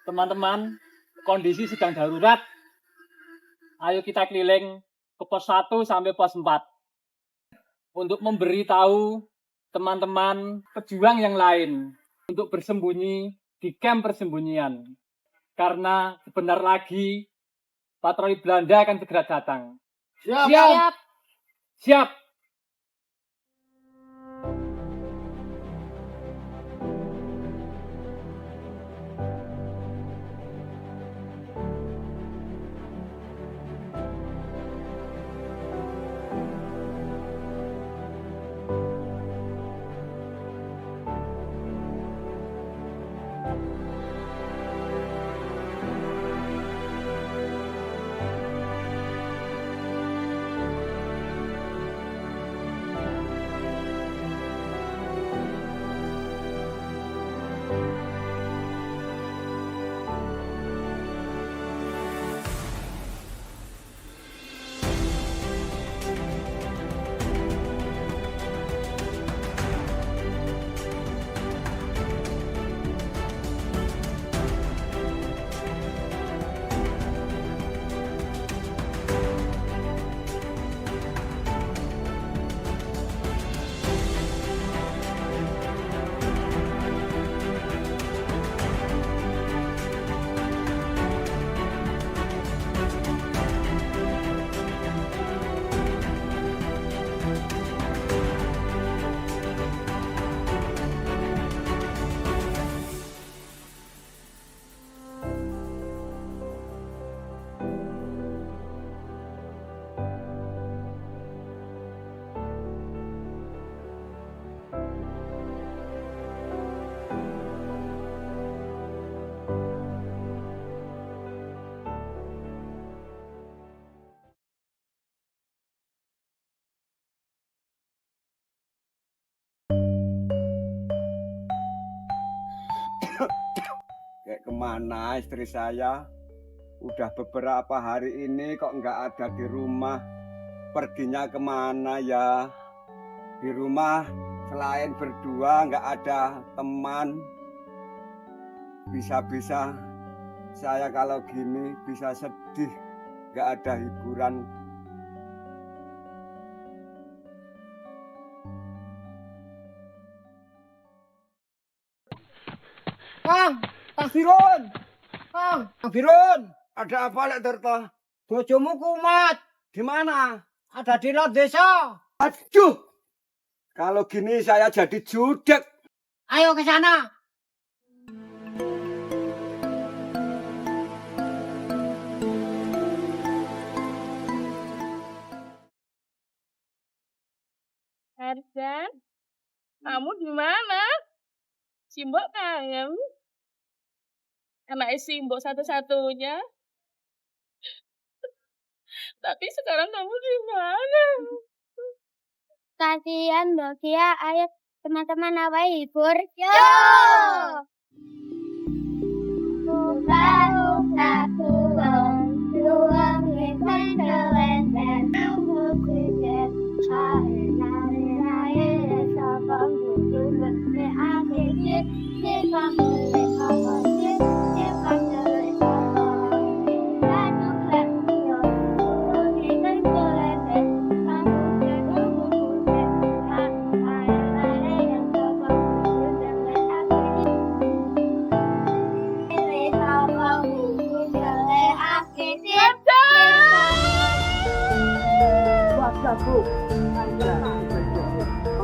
Teman-teman, kondisi sedang darurat. Ayo kita keliling ke pos 1 sampai pos 4 untuk memberitahu teman-teman pejuang yang lain untuk bersembunyi di kamp persembunyian. Karena sebentar lagi patroli Belanda akan segera datang. Siap. Siap. Siap. Kayak kemana istri saya? Udah beberapa hari ini kok nggak ada di rumah. Perginya kemana ya? Di rumah selain berdua nggak ada teman. Bisa-bisa saya kalau gini bisa sedih, nggak ada hiburan. Kang Firun! Kang Firun! Ada apa, Lek Tirta? Bojomu kumat. Di mana? Ada di luar desa. Aduh! Kalau gini saya jadi judek. Ayo ke sana. Tarzan, kamu di mana? Simbok kangen. Anak Simbok satu-satunya. Tapi sekarang kamu di mana? Kasihan Mbak Kia, ayo teman-teman apa hibur? Yo!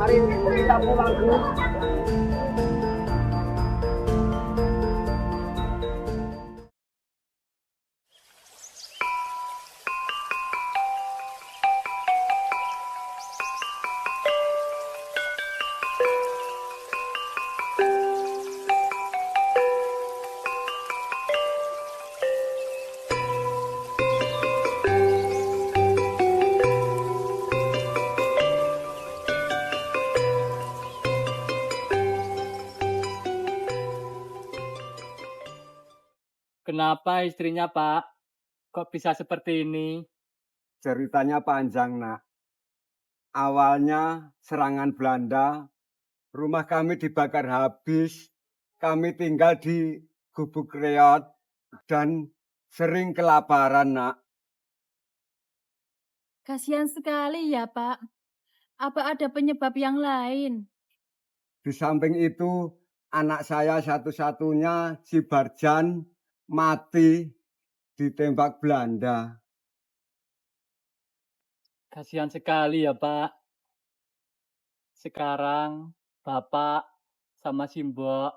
Mari kita pulang dulu. Kenapa istrinya, Pak? Kok bisa seperti ini? Ceritanya panjang, Nak. Awalnya serangan Belanda, rumah kami dibakar habis, kami tinggal di gubuk reot dan sering kelaparan, Nak. Kasihan sekali ya, Pak. Apa ada penyebab yang lain? Di samping itu, anak saya satu-satunya, si Barjan, mati ditembak Belanda. Kasihan sekali ya, Pak. Sekarang Bapak sama Simbok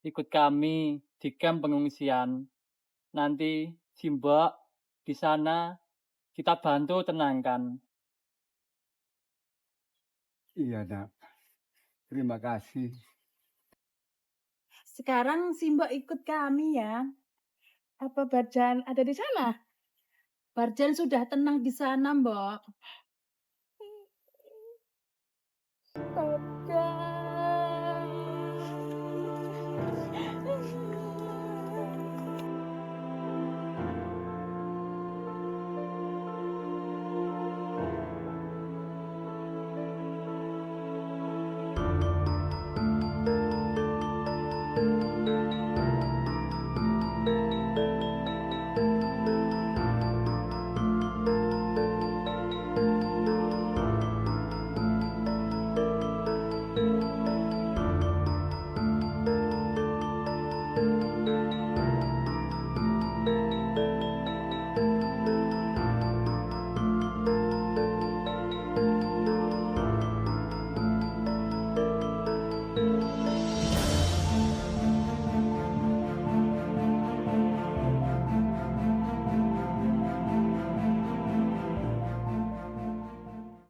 ikut kami di kamp pengungsian. Nanti Simbok di sana kita bantu tenangkan. Iya, Nak. Terima kasih. Sekarang Simbok ikut kami ya. Apa Barjan ada di sana? Barjan sudah tenang di sana, Mbok.